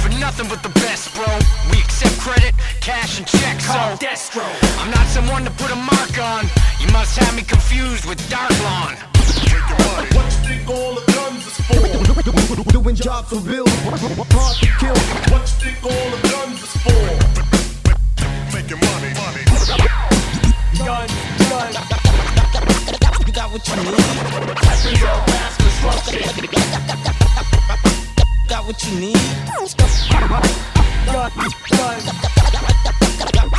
For nothing but the best, bro. We accept credit, cash, and checks. Call Destro. I'm not someone to put a mark on. You must have me confused with Dark Lawn. What you think all the guns is for? Doing jobs for bills, hard to kill. What you think all the guns is for? Making money. Gun. You got what you need. Mass construction. Got what you need.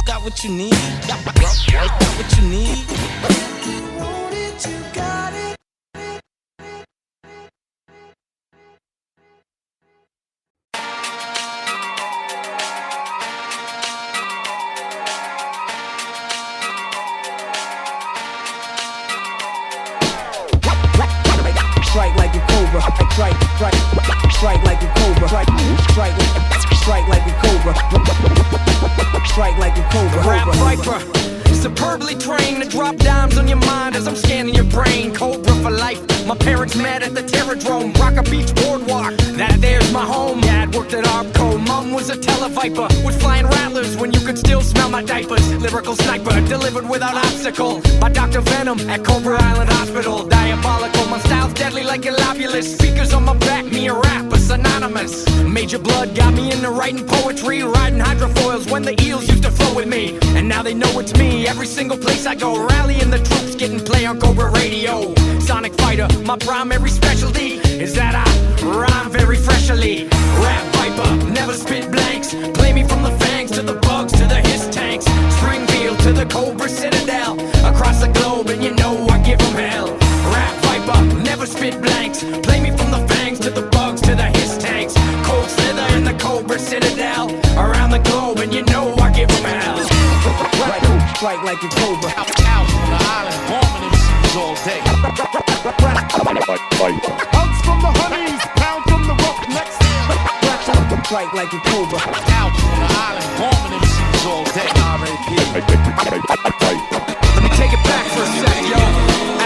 Got what you need. Got what you need. Want it, you got it. Strike like a cobra. Strike like a cobra. Strike like a cobra. Strike like a cobra. Rap viper, superbly trained to drop dimes on your mind as I'm scanning your brain. Cobra for life. My parents met at the Terradrome, Rocker Beach Boardwalk. That there's my home. Dad worked at Arpco. Mom was a televiper with flying rattlers when you could still smell my diapers. Lyrical sniper delivered without obstacle by Dr. Venom at Cobra Island Hospital. Diabolical, my style's deadly like a lobulus. Speakers on my back, me a rapper, synonymous. Major blood got me into writing poetry, riding hydrofoils when the eels used to flow with me. And now they know it's me. Every single place I go, rallying the troops, getting play on Cobra radio. Sonic fighter, my primary specialty is that I rhyme very freshly. Rap viper, never spit blanks. Play me from the fangs to the bugs to the hiss tanks. Springfield to the Cobra Citadel. Across the globe and you know I give them hell. Rap viper, never spit blanks. Play me from the fangs to the bugs to the hiss tanks. Cold slither in the Cobra Citadel. Around the globe and you know I give them hell. Strike like a cobra. Out on the island, bombing MCs all day. Hugs from the honeys, pound from the rough strike like a Cobra. Out on the island, bombing MCs all day. Let me take it back for a sec, yo.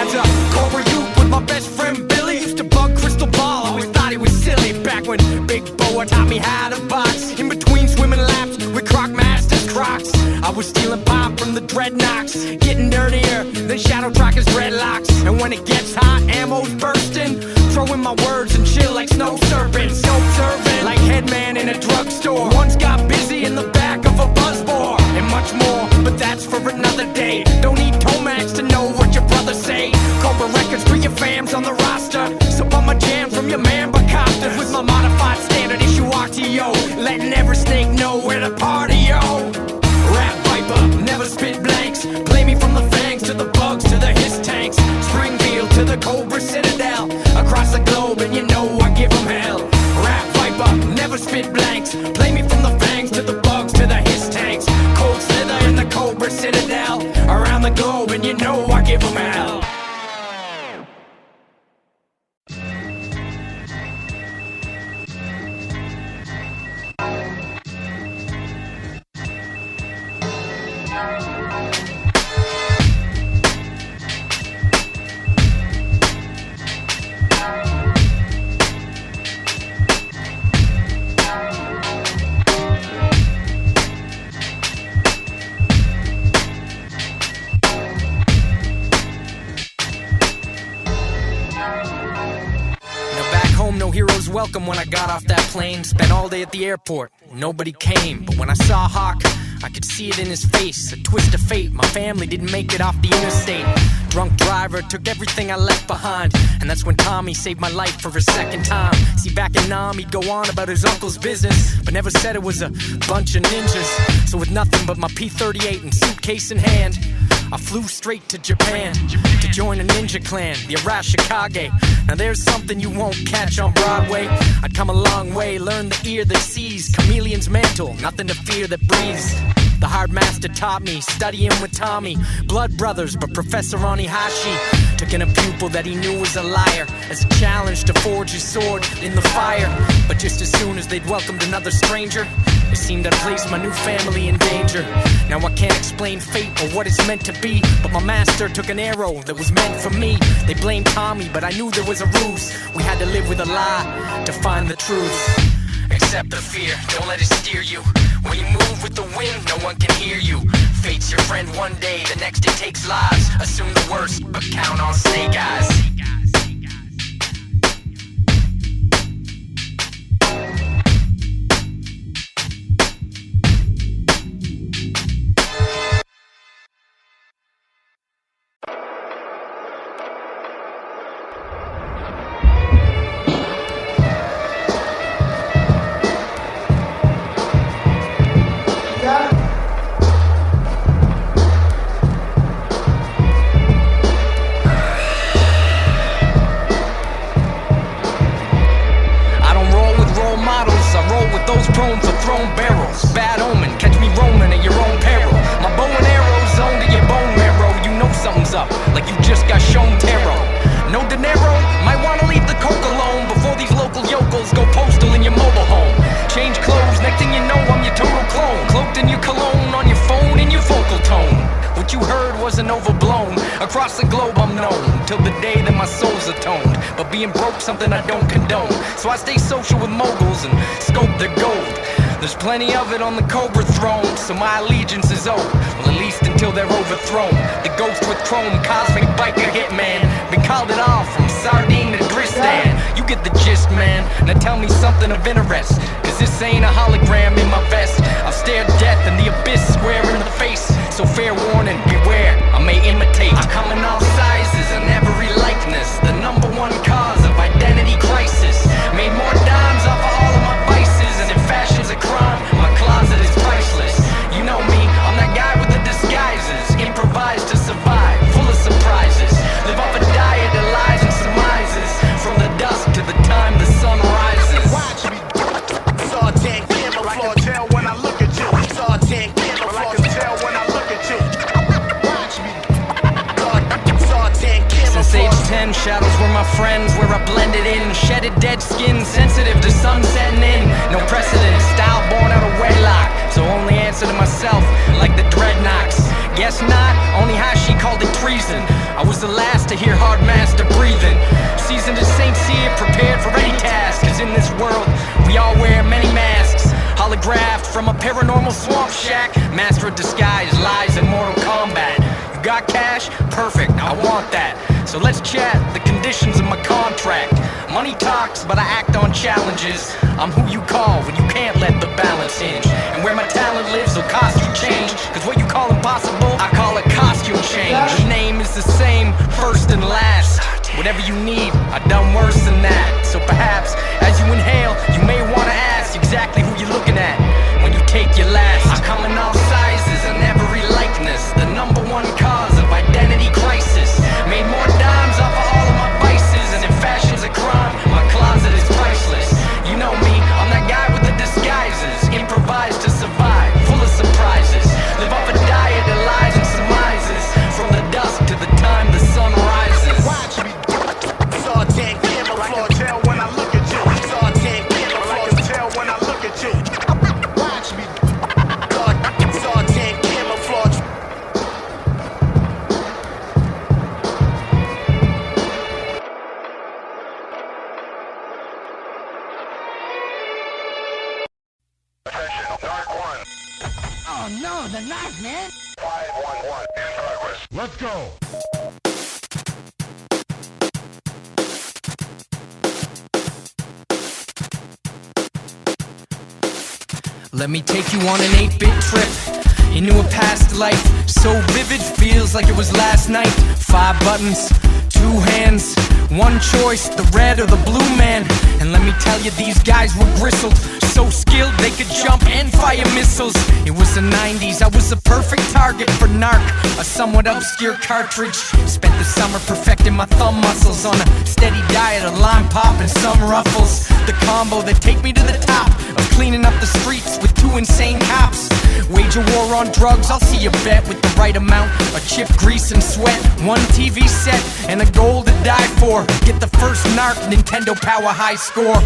As a Cobra youth with my best friend Billy, used to bug crystal ball, always thought he was silly. Back when Big Boa taught me how to box, in between swimming laps with Croc Masters Crocs. I was stealing pop from the dreadnoughts, getting dirtier than Shadow Tracker's dreadlocks. And when it gets hot, ammo's bursting, throwing my words and chill like snow serpents. Snow servant, like headman in a drugstore. One's got busy in the back of a buzzbore, and much more, but that's for another day. Don't need Tomax to know what your brothers say. Cobra Records for your fams on the roster. So bump my jam from your man Bacopters with my modified standard issue RTO, letting every snake know where to party, yo. Rap Viper, never spit blanks. Play me from the fangs to the bugs to the hiss tanks. Springfield to the Cobra Citadel, across the globe, and you know I give them hell. Rap Viper, never spit blanks. Play me from the fangs to the bugs to the hiss tanks. Cold Slither in the Cobra Citadel, around the globe, and you know I give them hell. No heroes welcome when I got off that plane. Spent all day at the airport, nobody came. But when I saw Hawk, I could see it in his face. A twist of fate, my family didn't make it off the interstate. Drunk driver took everything I left behind, and that's when Tommy saved my life for a second time. See, back in Nam, he'd go on about his uncle's business, but never said it was a bunch of ninjas. So with nothing but my P-38 and suitcase in hand, I flew straight to Japan to join a ninja clan, the Arashikage. Now there's something you won't catch on Broadway. I'd come a long way, learn the ear that sees, chameleon's mantle, nothing to fear that breathes. The hard master taught me, studying with Tommy. Blood brothers, but Professor Onihashi took in a pupil that he knew was a liar, as a challenge to forge his sword in the fire. But just as soon as they'd welcomed another stranger, it seemed I'd placed my new family in danger. Now I can't explain fate or what it's meant to be, but my master took an arrow that was meant for me. They blamed Tommy, but I knew there was a ruse. We had to live with a lie to find the truth. Accept the fear, don't let it steer you. When you move with the wind, no one can hear you. Fate's your friend one day, the next it takes lives. Assume the worst, but count on snake eyes. Prone for thrown barrels, bad omen, catch me roaming at your own peril. My bow and arrows zoned to your bone marrow. You know something's up, like you just got shown tarot. No dinero, might wanna leave the coke alone before these local yokels go postal in your mobile home. Change clothes, next thing you know I'm your total clone, cloaked in your cologne, on your phone in your vocal tone. What you heard wasn't overblown, across the globe I'm known, till the day that my soul's atoned. But being broke something I don't condone, so I stay social with moguls and scope their gold. There's plenty of it on the Cobra throne, so my allegiance is owed, well at least until they're overthrown. The ghost with chrome, cosmic biker hitman, been called it all from sardine to Tristan. You get the gist, man, now tell me something of interest, cause this ain't a hologram in my vest. I've stared death in the abyss square in the face, so fair warning, beware, I may imitate. I come in all sizes and every likeness, the #1 cause of identity crisis. Made more dimes off of all of my vices, and if fashion's a crime, my closet is priceless. You know me, I'm that guy with the disguises, improvise to survive, full of surprises. Live off a diet of lies and surmises, from the dusk to the time the sun rises. Watch me, Sartan camouflage, tell when I look at you. Sartan camouflage, tell when I look at you. Watch me, Shadows were my friends, where I blended in. Shedded dead skin, sensitive to sun setting in. No precedent, style born out of wedlock. So only answer to myself, like the dreadnoughts. Guess not, only how she called it treason. I was the last to hear hard master breathing. Seasoned as Saint Cyr, prepared for any task. Cause in this world, we all wear many masks. Holographed from a paranormal swamp shack. Master of disguise, lies in Mortal Kombat. You got cash? Perfect, I want that. So let's chat the conditions of my contract. Money talks, but I act on challenges. I'm who you call when you can't let the balance hinge. And where my talent lives will cost you change. Cause what you call impossible, I call it costume change. The name is the same, first and last. Whatever you need, I've done worse than that. So perhaps, as you inhale, you may wanna ask exactly who you're looking at when you take your last. I come in all sizes and every likeness. The number one cause of identity crisis. Made more dimes off of all of my vices. And if fashion's a crime, my closet is priceless. You know me, I'm that guy with the disguises. Improvise to survive, full of surprises. Live off a diet that lies and surmises. From the dusk to the time the sun rises. Watch me. Sergeant camouflage, tell when I look at you. Sergeant camouflage, tell when I look at you. Watch me. Sergeant camouflage. Oh no, the knife, man! 511 in progress. Let's go. Let me take you on an 8-bit trip into a past life. So vivid, feels like it was last night. 5 buttons, 2 hands, 1 choice, the red or the blue man. And let me tell you, these guys were gristled. So skilled they could jump and fire missiles. It was the 90s, I was the perfect target for narc. A somewhat obscure cartridge. Spent the summer perfecting my thumb muscles on a steady diet of lime pop and some ruffles. The combo that take me to the top of cleaning up the streets with 2 insane cops. Wage a war on drugs, I'll see you bet. With the right amount of chip grease and sweat. 1 TV set and a goal to die for. Get the first narc Nintendo Power High score.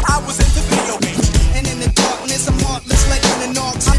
I was into video games, and in the darkness I'm heartless like when an ox. I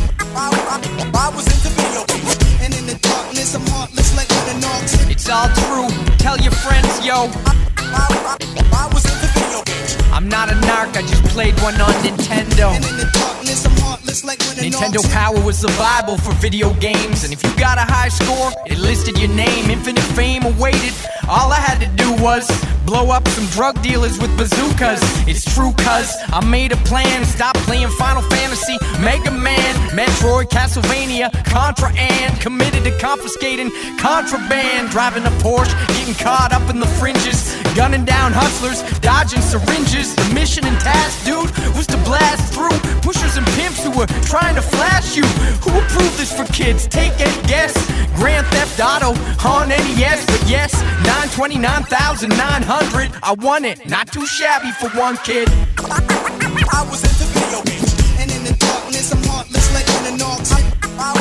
was into video games, and in the darkness I'm heartless like when an ox. It's all true, tell your friends, yo. I was into video games. I'm not a narc, I just played one on Nintendo. And in the darkness I'm heartless like when an Nintendo ox. Power was the Bible for video games. And if you got a high score, it listed your name. Infinite fame awaited. All I had to do was blow up some drug dealers with bazookas. It's true cuz I made a plan. Stop playing Final Fantasy, Mega Man, Metroid, Castlevania, Contra, and committed to confiscating contraband. Driving a Porsche, getting caught up in the fringes, gunning down hustlers, dodging syringes. The mission and task, dude, was to blast through pushers and pimps who were trying to flash you. Who approved this for kids? Take a guess. Grand Theft Auto on NES, but yes, 929,900. I won it, not too shabby for one kid. I was into video games, and in the darkness I'm heartless like when an ox. I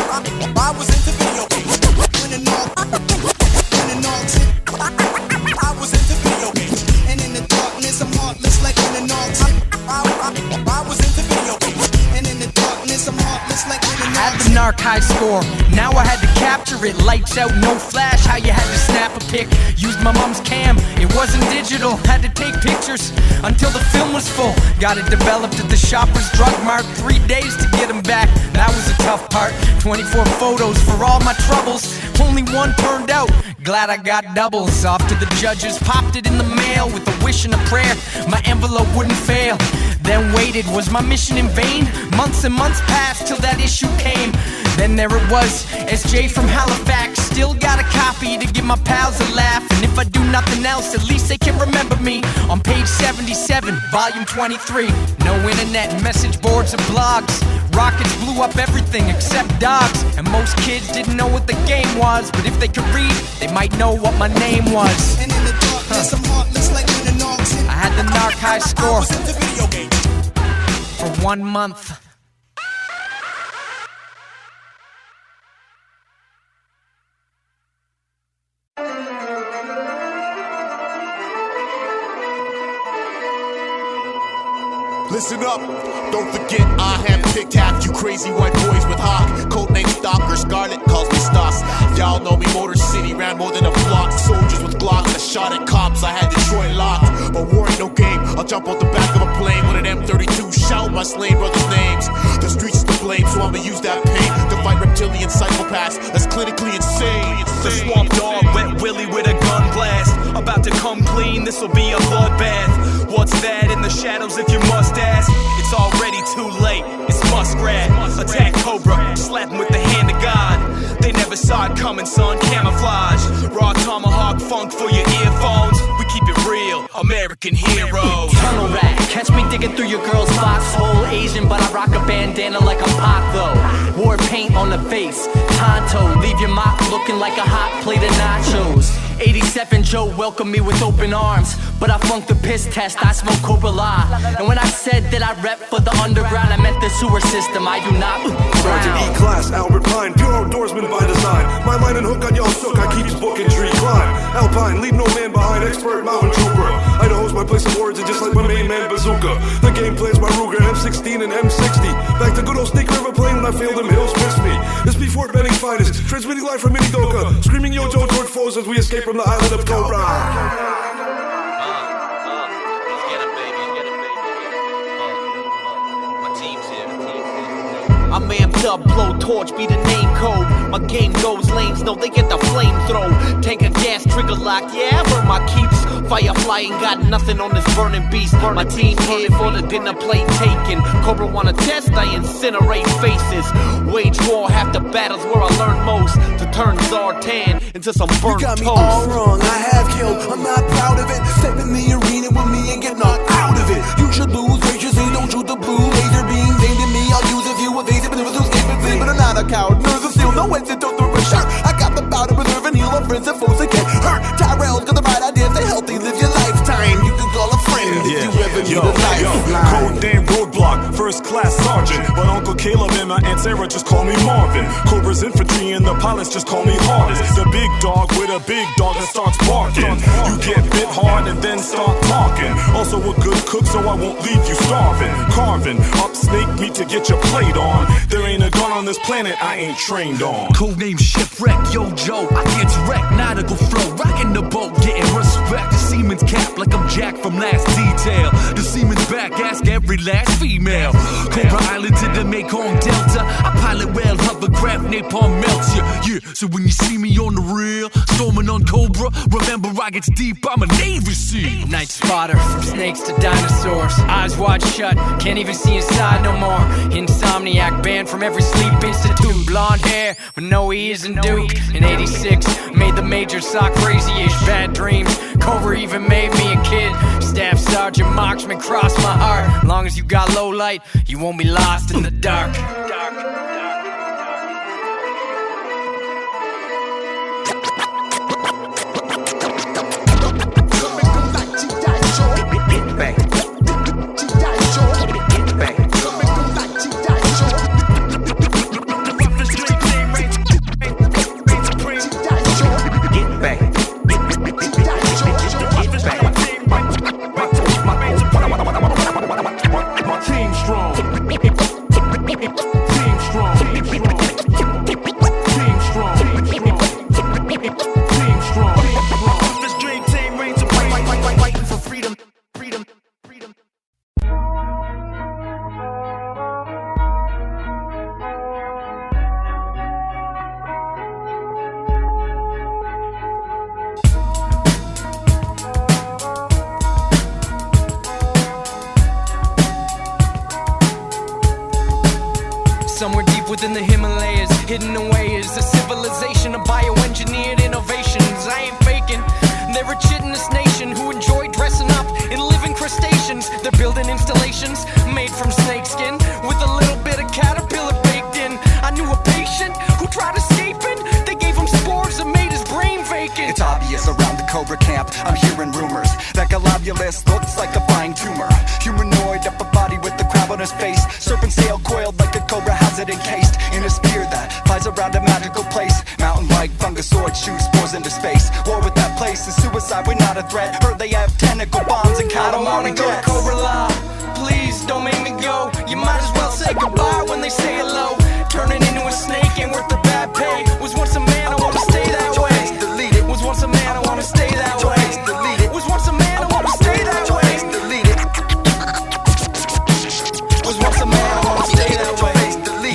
was into video games, when an ox. I was into video games, and in the darkness I'm heartless like when an ox. I was into video games, and in the darkness I'm heartless like when an ox. Had the narc high score, now I had to capture it. Lights out, no flash, how you had to snap a pic. Used my mom's cam, it wasn't digital. Had to take pictures until the film was full. Got it developed at the Shoppers Drug Mart. 3 days to get them back, that was the tough part. 24 photos for all my troubles, only 1 turned out. Glad I got doubles. Off to the judges, popped it in the mail with a wish and a prayer my envelope wouldn't fail. Then waited, was my mission in vain? Months and months passed till that issue came. Then there it was, SJ from Halifax. Still got a copy to give my pals a laugh. And if I do nothing else, at least they can remember me. On page 77, volume 23. No internet, message boards or blogs. Rockets blew up everything except dogs. And most kids didn't know what the game was, but if they could read, they might know what my name was. And in the darkness I'm heartless like when an ox. I had the narc high score I was into video games. for 1 month. Listen up, don't forget I handpicked half you crazy white boys with Hawk. Codename Stalker, Scarlet calls me Stoss. Y'all know me, Motor City, ran more than a block. Soldiers with Glocks, I shot at cops, I had Detroit locked. But war ain't no game, I'll jump off the back of a plane with an M32, shout my slain brothers' names. The streets is to blame, so I'ma use that pain to fight reptilian psychopaths that's clinically insane. The swamp dog, wet Willie with a gun blast. About to come clean, this'll be a bloodbath. What's that in the shadows if you must ask? It's already too late, it's muskrat. Attack Cobra, slap him with the hand of God. They never saw it coming, son, camouflage. Raw tomahawk funk for your earphones. We keep it real, American heroes. Tunnel rat, catch me digging through your girl's foxhole. Asian, but I rock a bandana like I'm Pac though. War paint on the face, Tonto, leave your mop looking like a hot plate of nachos. 87 Joe welcomed me with open arms, but I flunked the piss test, I smoke Cobra. And when I said that I rep for the underground, I meant the sewer system, I do not. Sergeant E-Class, Albert Pine, pure outdoorsman by design. My line and hook on y'all sook, I keeps booking tree climb. Alpine, leave no man behind, expert mountain trooper. Idaho's my place of origin, just like my main man Bazooka. The game plan's my Ruger, M16 and M60. Back to good old Snake River Plain when I feel them hills miss me. This be Fort Benning's finest, transmitting live from Minidoka. Screaming Yo Joe toward foes as we escape from the island of Cobra. I'm amped up, blowtorch be the name code. My game goes lanes, no, they get the flamethrower. Tank of gas, trigger lock, yeah, I burn my keeps. Firefly ain't got nothing on this burning beast. My team here for the dinner plate taken. Cobra wanna test, I incinerate faces. Wage war, half the battles where I learn most. To turn Zartan into some burnt toast. You got me all wrong, I have killed, I'm not proud of it. Step in the arena with me and get knocked out of it. You should lose graciously, don't shoot the blue laser beam aimed at me. I'll use a few evasive maneuvers to escape and flee, but I'm not a coward. Nerves of steel, no antidote through a shirt. I got the power to preserve and heal our friends and foes that get hurt. Tyrell's got the right idea, stay healthy, live your lifetime. You can call a friend if you ever need a lifeline. Code name Roadblock, first class sergeant. But Uncle Caleb and my Aunt Sarah just call me Marvin. Cobra's infantry and the pilots just call me Hardest. The big dog with a big dog that starts barking. You get bit hard and then start talking. Also a good cook so I won't leave you starving. Carving up snake meat to get your plate on. There ain't a gun on this planet I ain't trained on. Codename Shipwreck, Yo Joe, I get wrecked, nautical flow, rocking the boat, getting respect. The seaman's cap like I'm Jack from Last Detail. The seaman's back, ask every last female. Cobra Island to the Mekong Delta, I pilot well, hovercraft, napalm melts ya. Yeah, so when you see me on the real, storming on Cobra, remember I gets deep, I'm a Navy SEAL. Night spotter, from snakes to dinosaurs. Eyes wide shut, can't even see inside no more. Insomniac, banned from every sleep institute. Blonde hair, but no, he isn't Duke. In 86, made the major sock crazy-ish. Bad dreams, Cobra even made me a kid. Staff Sergeant Marksman crossed my heart. Long as you got low light, you won't be lost in the dark. Somewhere deep within the Himalayas, hidden away is a civilization of bioengineered innovations. I ain't faking. They're a chitinous nation who enjoy dressing up in living crustaceans. They're building installations made from snakeskin with a little bit of caterpillar baked in. I knew a patient who tried escaping. They gave him spores and made his brain vacant. It's obvious around the Cobra camp, I'm hearing rumors that Globulus looks like a fine tumor. Humanoid upper body with the crab on his face. Serpent tail coiled like a cobra has it encased in a spear that flies around a magical place. Mountain-like fungusoid shoots spores into space. War with that place is suicide, we're not a threat. Heard they have tentacle bombs and calamari jets. Cobra Law, please don't say goodbye when they say hello. Turning into a snake ain't worth the bad pay. Was once a man, I wanna stay that way. Was once a man, I wanna stay that way. Was once a man, I wanna stay that way. Was once a man, I wanna stay that way.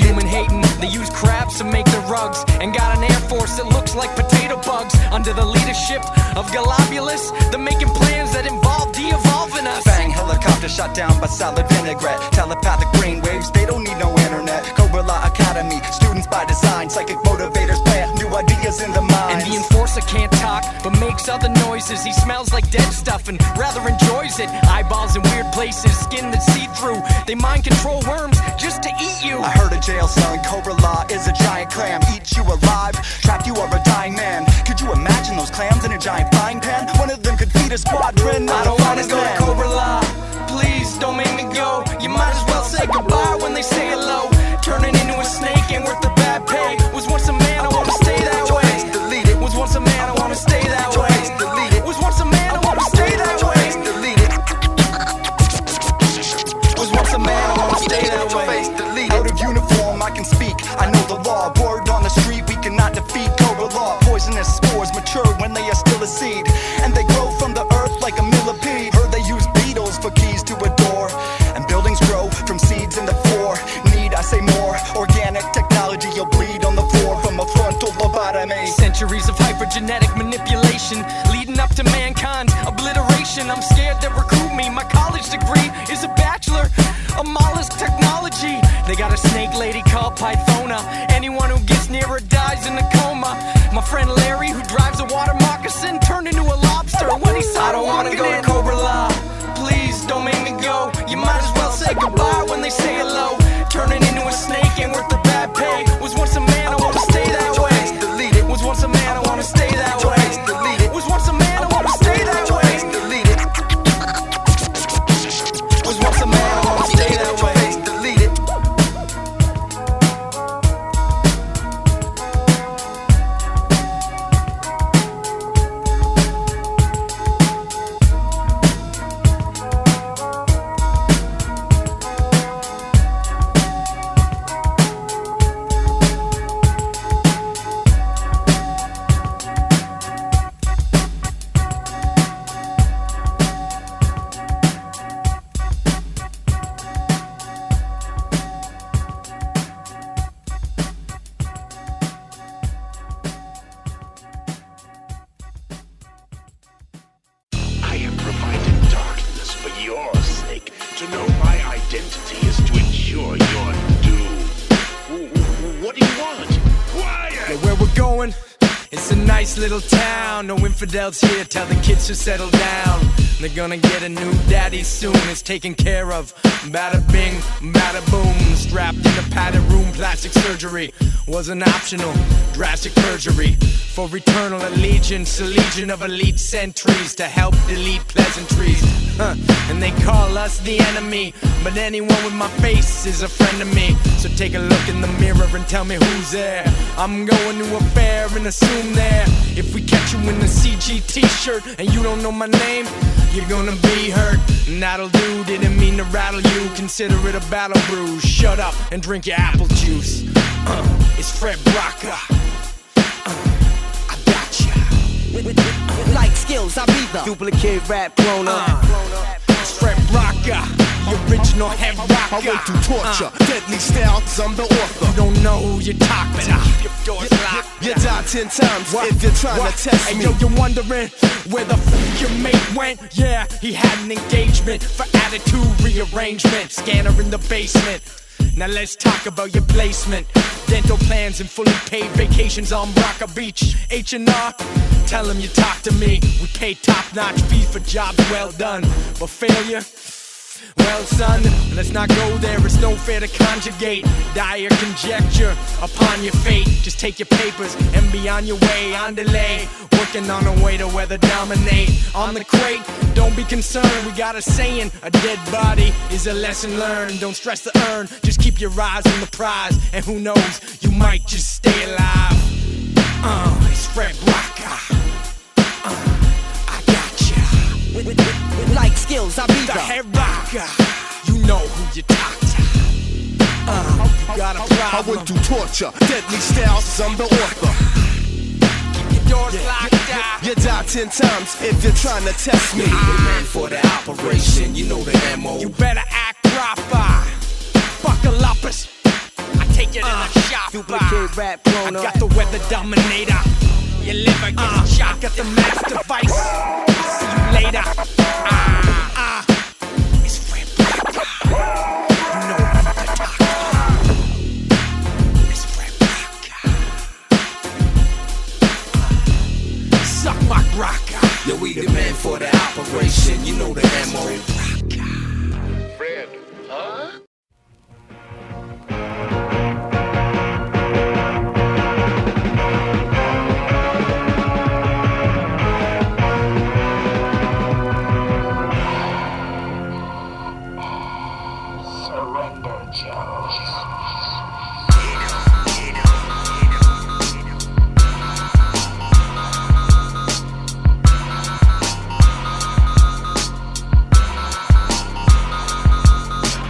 Human hating, they use crabs to make their rugs, and got an air force that looks like potato bugs. Under the leadership of Globulus, they're making plans that involve de-evolving us. Bang, helicopter shot down by solid vinaigrette. Telepathic brainwaves, they don't need no internet. Cobra Academy, students by design. Psychic motivators plant new ideas in the mind. And the enforcer can't talk, but makes other noises. He smells like dead stuff and rather enjoys it. Eyeballs in weird places, skin that's see-through. They mind control worms just to eat you. I heard a jail cell in Cobra Law is a giant clam. Eats you alive, trapped you are a dying man. Could you imagine those clams in a giant frying pan? One of them could feed a squadron. I don't wanna go to Cobra Law. Please don't make me go. You might as well say goodbye when they say hello. Turning into a snake ain't worth the bad pay. Was once a man, I wanna stay that way. Was once a man, I wanna stay that way. Was once a man, I wanna stay that way. Was once a man, I wanna stay that way. Out of uniform, I can speak. I know the law. Word on the street, we cannot defeat Cobra Law. Poisonous spores mature when they are still a seed, and they grow from the earth like a millipede. Heard they use beetles for keys to a door, and buildings grow from seeds in the floor. Need I say more? Organic technology, you'll bleed on the floor from a frontal lobotomy. Centuries of hypergenetic manipulation leading up to mankind's obliteration. I'm scared they recruit me. My college degree is a bachelor of mollusk technology. They got a snake lady called Pythona. Anyone who gets near her dies in a coma. My friend Larry, who drives a water moccasin, turned into a lobster when he saw. I don't wanna go to Cobra Law. Please don't make me go. You might as well say goodbye when they say hello. Turning into a snake ain't worth the bad pay. Was once a man, I wanna stay that way. Was once a man, I wanna stay that way. Was once a man, I wanna stay that way. Was once a man, I wanna stay that way. I am providing darkness for your sake. To know my identity is to ensure your doom. What do you want? Quiet! Yeah, where we're going, it's a nice little town. No infidels here, tell the kids to settle down. They're gonna get a new daddy soon, it's taken care of. Bada bing, bada boom. Strapped in a padded room, plastic surgery wasn't optional, drastic perjury. For eternal allegiance, a legion of elite sentries to help delete pleasantries. And they call us the enemy, but anyone with my face is a friend of me. So take a look in the mirror and tell me who's there. I'm going to a fair and assume there. If we catch you in a CG t-shirt and you don't know my name, you're gonna be hurt, and that'll do. Didn't mean to rattle you, consider it a battle brew. Shut up and drink your apple juice. It's Fred Braca. I gotcha. Like skills, I be the duplicate rap grown up. It's Fred Braca, the original head rocker. I went through torture, deadly style, cause I'm the author. You don't know who you're talking to. Keep your doors locked. You die 10 times if you're trying to test me. Yo, you're wondering where the f your mate went? Yeah, he had an engagement for attitude rearrangement. Scanner in the basement. Now let's talk about your placement. Dental plans and fully paid vacations on Braca Beach. H&R, tell him you talk to me. We pay top-notch fees for jobs well done. But failure? Well, son, let's not go there, it's no fair to conjugate dire conjecture upon your fate. Just take your papers and be on your way, on delay, working on a way to weather dominate. On the crate, don't be concerned, we got a saying, a dead body is a lesson learned. Don't stress the urn, just keep your eyes on the prize, and who knows, you might just stay alive. It's Fred Braca. Like skills, I be the head rocker. You know who you talk to. got a problem. I went through torture, deadly styles, I'm the author. Doors locked out. You die 10 times if you're trying to test me. Man for the operation, you know the MO. You better act proper. Buckle up, I take it in the shop. Duplicate rap grown I got the weather dominator. Your liver gets shot. Got the mass device. See you later. It's Fred Black. You know I'm the doctor. It's Fred Black. Suck my rocker. Yo, we the man for the operation, you know the MO. Fred, huh? Surrender, Joe.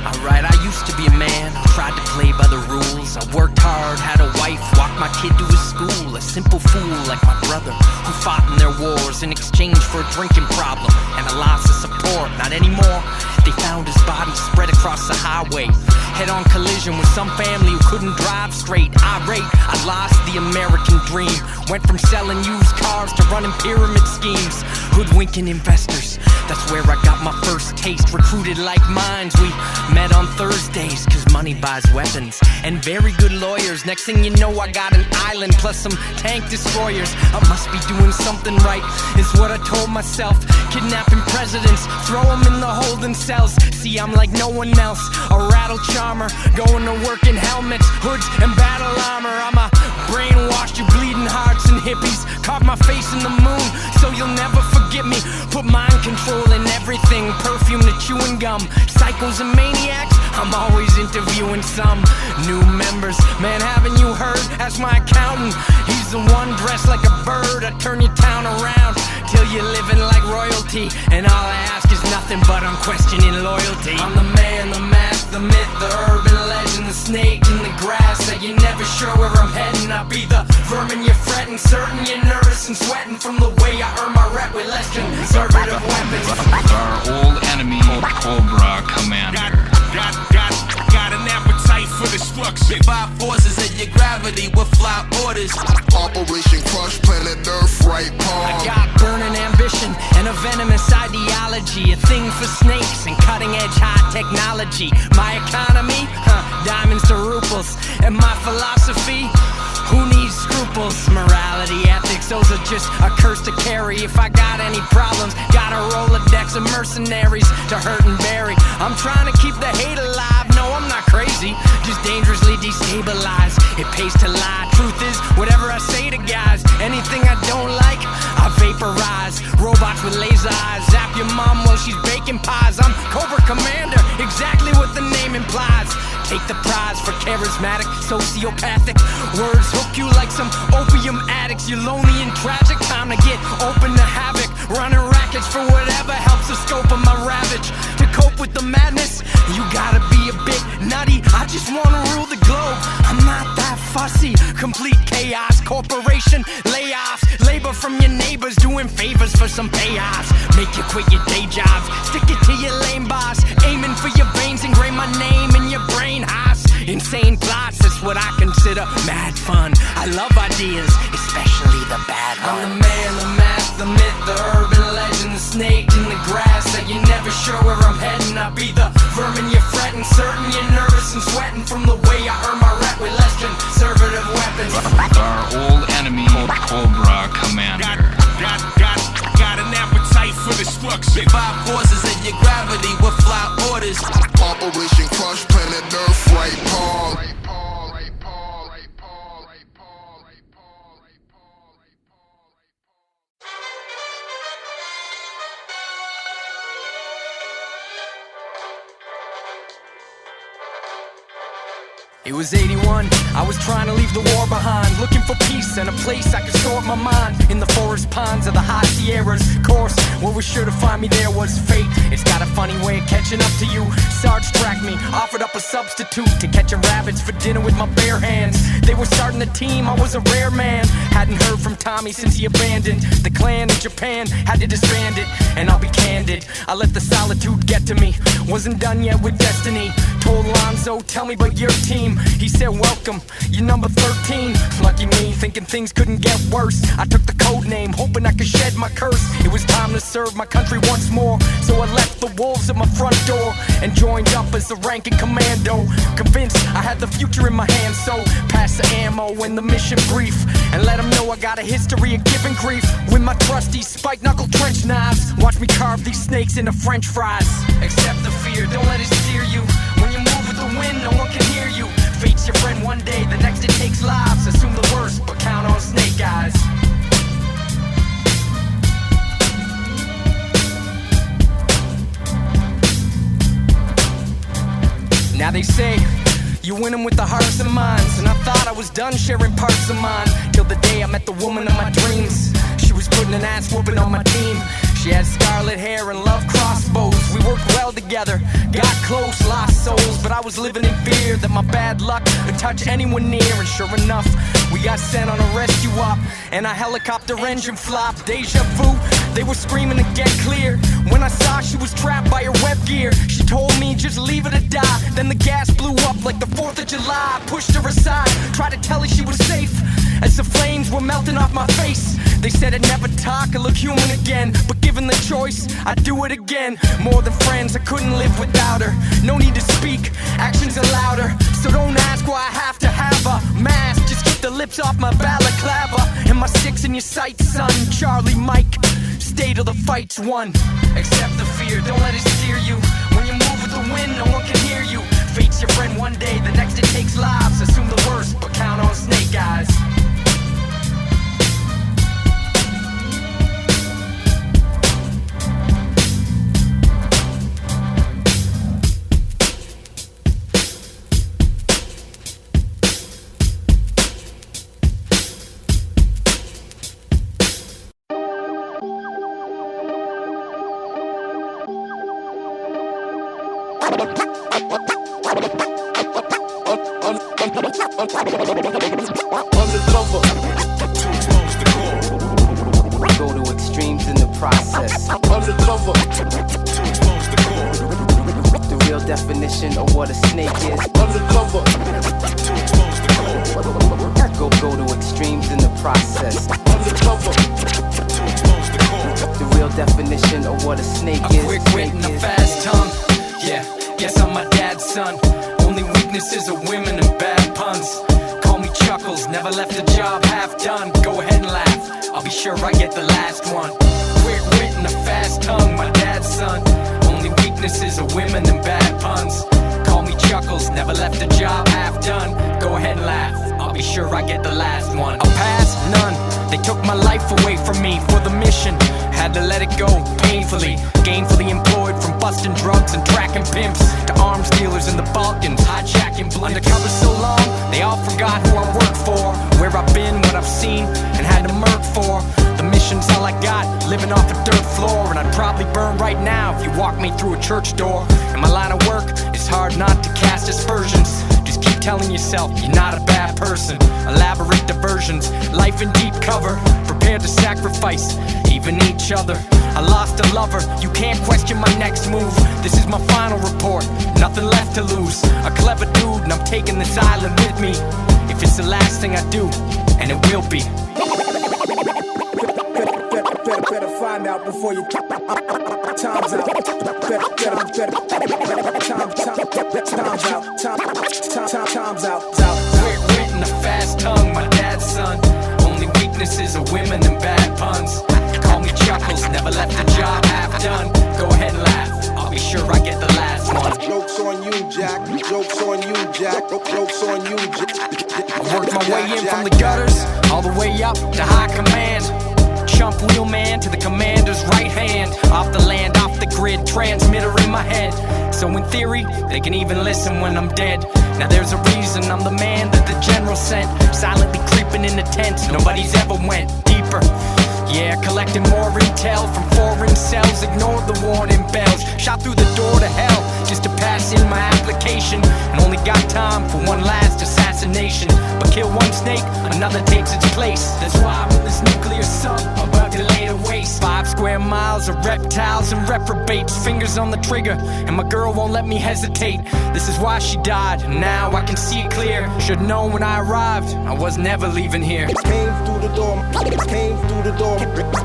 Alright, I used to be a man who tried to play by the rules. I worked hard, had a wife, walked my kid to his school. A simple fool like my brother who fought in their wars in exchange for a drinking problem and a loss of support. Not anymore. They found his body spread across the highway. Head-on collision with some family who couldn't drive straight. Irate, I lost the American dream. Went from selling used cars to running pyramid schemes, hoodwinking investors. That's where I got my first taste. Recruited like minds, we met on Thursdays, cause money buys weapons and very good lawyers. Next thing you know, I got an island plus some tank destroyers. I must be doing something right, is what I told myself. Kidnapping presidents, throw them in the holding cells. See, I'm like no one else, a rattle charmer, going to work in helmets, hoods, and battle armor. I'm a brainwashed, you bleeding hearts and hippies. Carve my face in the moon, so you'll never forget me. Put mind control in everything, perfume to chewing gum. Psychos and maniacs, I'm always interviewing some new members. Man, haven't you heard? Ask my accountant. He's the one dressed like a bird. I turn your town around till you're living like royalty. And all I ask is nothing but unquestioning loyalty. I'm the man, the mask, the myth, the urban legend, the snake in the grass. That you're never sure where I'm heading. I'll be the vermin you're fretting, certain you're nervous and sweating from the way I earn my rep with less conservative weapons. Our old enemy, Cobra Commander. Got an appetite for destruction. 5 forces in your gravity with fly orders. Operation Crush Planet Earth, right palm. I got burning ambition and a venomous ideology. A thing for snakes and cutting edge high technology. My economy, diamonds to ruples. And my philosophy, who needs scruples? Morality, ethics, those are just a curse to carry. If I got any problems, got a Rolodex of mercenaries to hurt and bury. I'm trying to keep the hate alive. No, I'm not crazy, just dangerously destabilized. It pays to lie. Truth is, whatever I say to guys, anything I don't like, I vaporize. Robots with laser eyes, zap your mom while she's baking pies. I'm Cobra Commander, exactly what the name implies. Take the prize for charismatic, sociopathic words. Hook you like some opium addicts. You're lonely and tragic, time to get open to havoc. Running rackets for whatever helps the scope of my ravage. To cope with the madness, you gotta be a bit nutty. I just wanna rule the globe, I'm not that fussy. Complete chaos, corporation layoffs. Labor from your neighbors, doing favors for some payoffs. Make you quit your day jobs, stick it to your lame boss. Aiming for your veins, engrave my name in your brain house. Insane plots, that's what I consider mad fun. I love ideas, especially the bad ones. I'm the man, the mask, the myth, the urban legend, the snake in the grass. That you're never sure where I'm heading. I'll be the vermin you're fretting, certain you're nervous and sweating from the way I earn my rep with less conservative weapons. Our old enemy, Cobra Commander. Got an appetite for destruction. 5 forces in your gravity with fly orders. Operation Crush Planet Earth, right palm. It It was 81, I was trying to leave the war behind, looking for peace and a place I could sort my mind. In the forest ponds of the high Sierras, course, what was sure to find me there was fate. It's got a funny way of catching up to you. Sarge tracked me, offered up a substitute to catching rabbits for dinner with my bare hands. They were starting a team, I was a rare man. Hadn't heard from Tommy since he abandoned the clan in Japan, had to disband it. And I'll be candid, I let the solitude get to me. Wasn't done yet with destiny. Told Lonzo, tell me about your team. He said, welcome, you're number 13. Lucky me, thinking things couldn't get worse. I took the code name, hoping I could shed my curse. It was time to serve my country once more. So I left the wolves at my front door and joined up as the ranking commando. Convinced I had the future in my hands, so pass the ammo and the mission brief, and let them know I got a history of giving grief. With my trusty spike knuckle trench knives, watch me carve these snakes into french fries. Accept the fear, don't let it steer you. When you move with the wind, no one can hear you. Fate's your friend one day, the next it takes lives. Assume the worst, but count on snake eyes. Now they say you win them with the hearts and minds, and I thought I was done sharing parts of mine, till the day I met the woman of my dreams. She was putting an ass whooping on my team. She had scarlet hair and loved crossbows. We worked well together, got close, lost souls. But I was living in fear that my bad luck would touch anyone near. And sure enough, we got sent on a rescue op, and a helicopter engine flopped. Deja vu, they were screaming to get clear. When I saw she was trapped by her web gear, she told me just leave her to die. Then the gas blew up like the 4th of July. I pushed her aside, tried to tell her she was safe, as the flames were melting off my face. They said I'd never talk or look human again, but given the choice, I'd do it again. More than friends, I couldn't live without her. No need to speak, actions are louder. So don't ask why I have to have a mask. Just keep the lips off my balaclava, and my sticks in your sight, son. Charlie, Mike, stay till the fight's won. Accept the fear, don't let it steer you. When you move with the wind, no one can hear you. Fate's your friend one day, the next it takes lives. Assume the worst, but count on snake eyes. Undercover, too exposed to core. Go to extremes in the process. Undercover, too exposed to core. The real definition of what a snake is. Undercover, too exposed to core. Go to extremes in the process. Undercover, too exposed to core. The real definition of what a snake is. A quick wit and a fast tongue. Yeah, guess I'm my dad's son. Only weaknesses are women and bad puns. Call me Chuckles, never left a job half done. Go ahead and laugh, I'll be sure I get the last one. Quick wit and a fast tongue, my dad's son. Only weaknesses are women and bad puns. Call me Chuckles, never left a job half done. Go ahead and laugh, I'll be sure I get the last one. A pass? None. They took my life away from me for the mission. Had to let it go painfully. Gainfully employed from busting drugs and tracking pimps to arms dealers in the Balkans, hijacking blimps. Undercover so long, they all forgot who I work for, where I've been, what I've seen, and had to murk for. The mission's all I got, living off a dirt floor, and I'd probably burn right now if you walk me through a church door. And my line of work is hard not to cast aspersions. Just keep telling yourself you're not a bad person. Elaborate diversions, life in deep cover, prepared to sacrifice even each other. I lost a lover, you can't question my next move. This is my final report, nothing left to lose. A clever dude, and I'm taking this island with me. If it's the last thing I do, and it will be. Better find out before you time's out. Time's out. Quick wit and a fast tongue, my dad's son. Only weaknesses are women and bad puns. Call me Chuckles, never left a job half done. Go ahead and laugh, I'll be sure I get the last one. Joke's on you, Jack. Joke's on you, Jack. Joke's on you, Jack. I worked my way in from the gutters, all the way up to high command. Chump wheelman to the commander's right hand. Off the land, off the grid, transmitter in my head. So in theory, they can even listen when I'm dead. Now there's a reason I'm the man that the general sent, silently creeping in the tents, nobody's ever went deeper. Yeah, collecting more intel from foreign cells, ignored the warning bells, shot through the door to hell just to pass in my application, and only got time for one last assassination. But kill one snake, another takes its place. That's why with this nuclear sub, about to lay to waste. 5 square miles of reptiles and reprobates, fingers on the trigger, and my girl won't let me hesitate. This is why she died, and now I can see it clear. Should've known when I arrived, I was never leaving here. Came through the door, came through the door,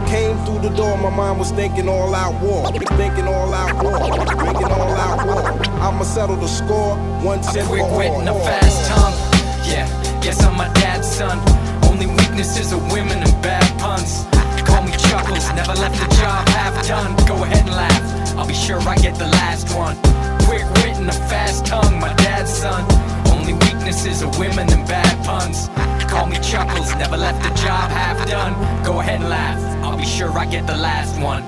came through the door. My mind was thinking all out war, thinking all out war, thinking all out war. I'ma settle the score once and for all. A quick wit and a fast tongue. Yeah, guess I'm my dad's son. Only weaknesses are women and bad puns. Call me Chuckles, never left the job half done. Go ahead and laugh, I'll be sure I get the last one. Quick wit and a fast tongue, my dad's son. Only weaknesses are women and bad puns. Call me Chuckles, never left the job half done. Go ahead and laugh, I'll be sure I get the last one.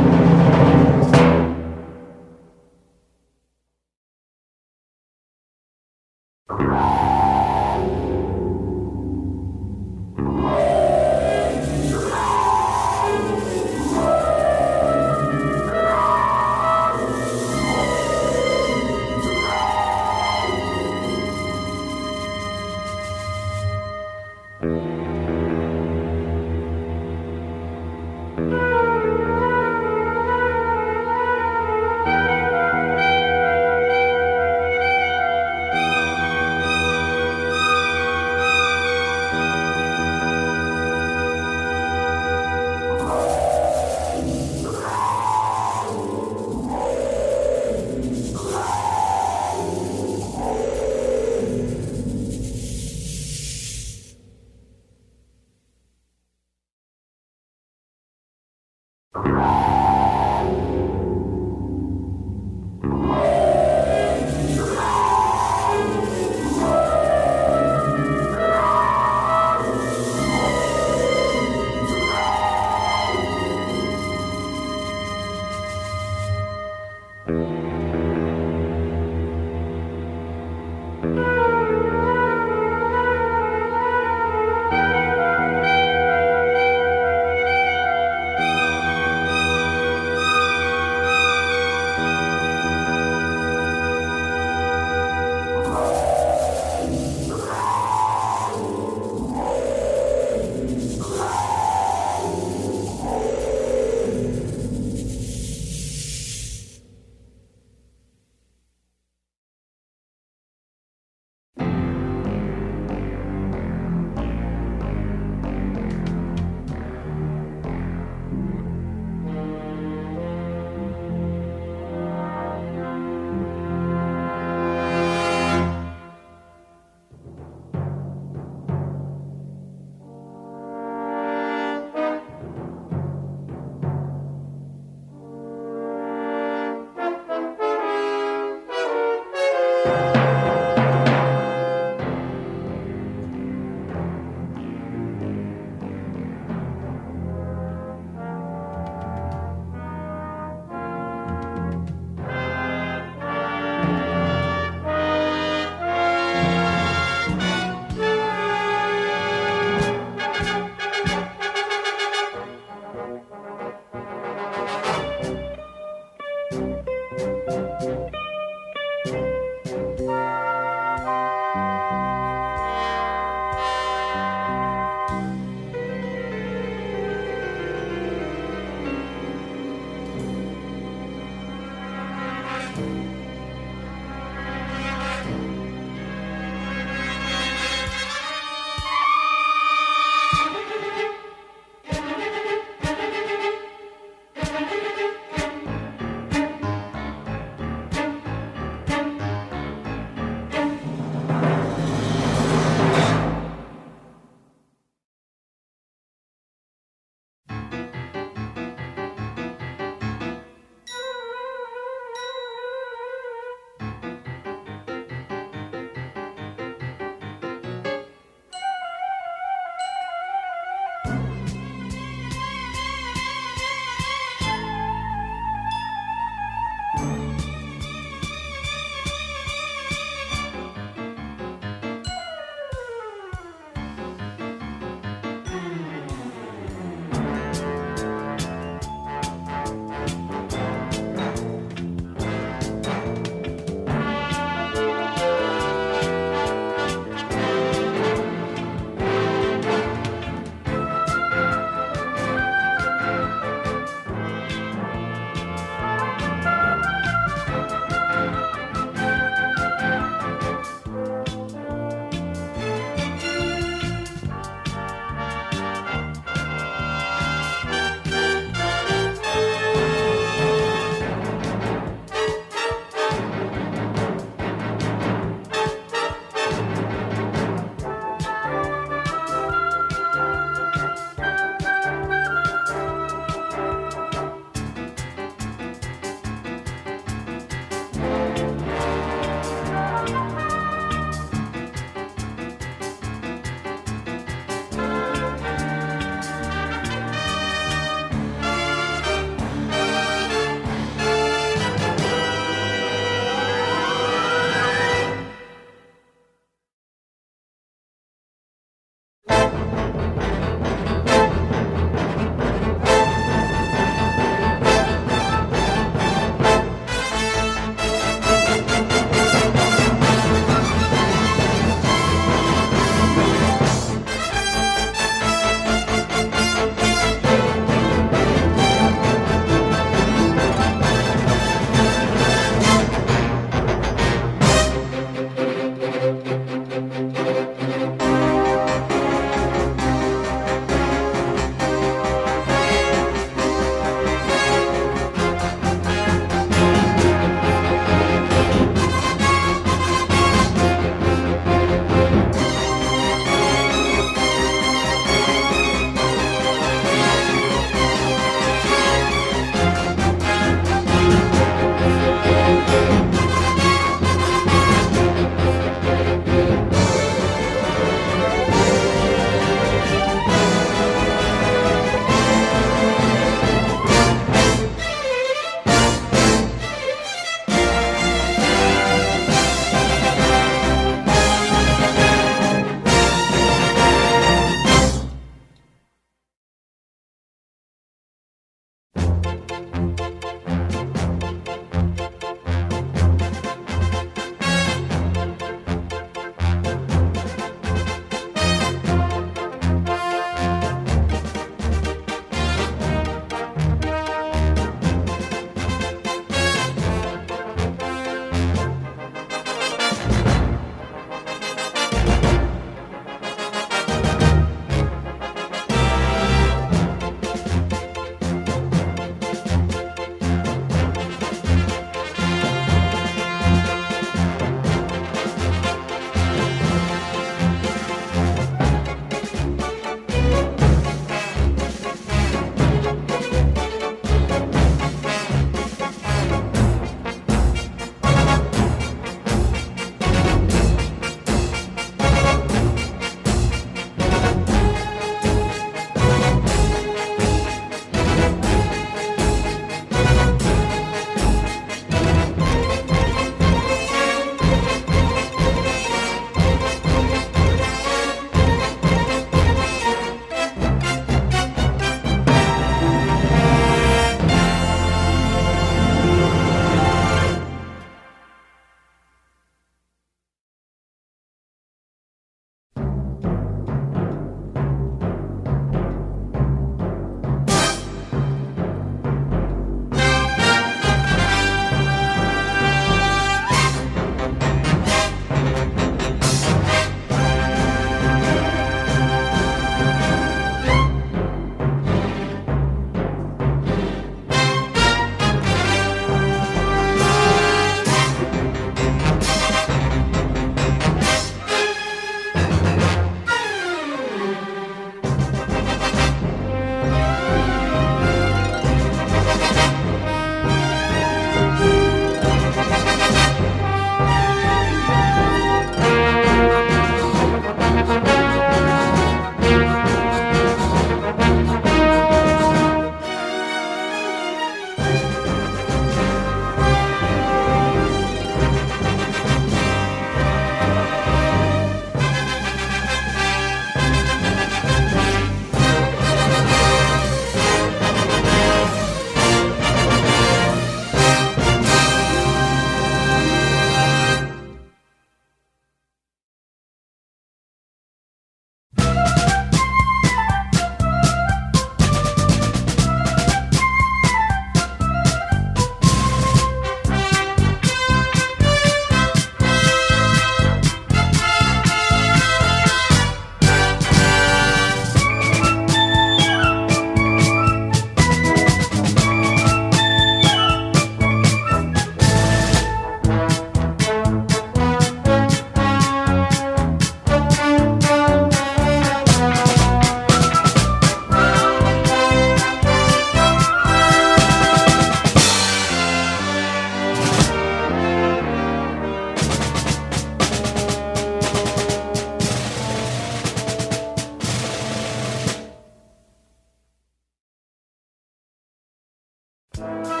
Bye.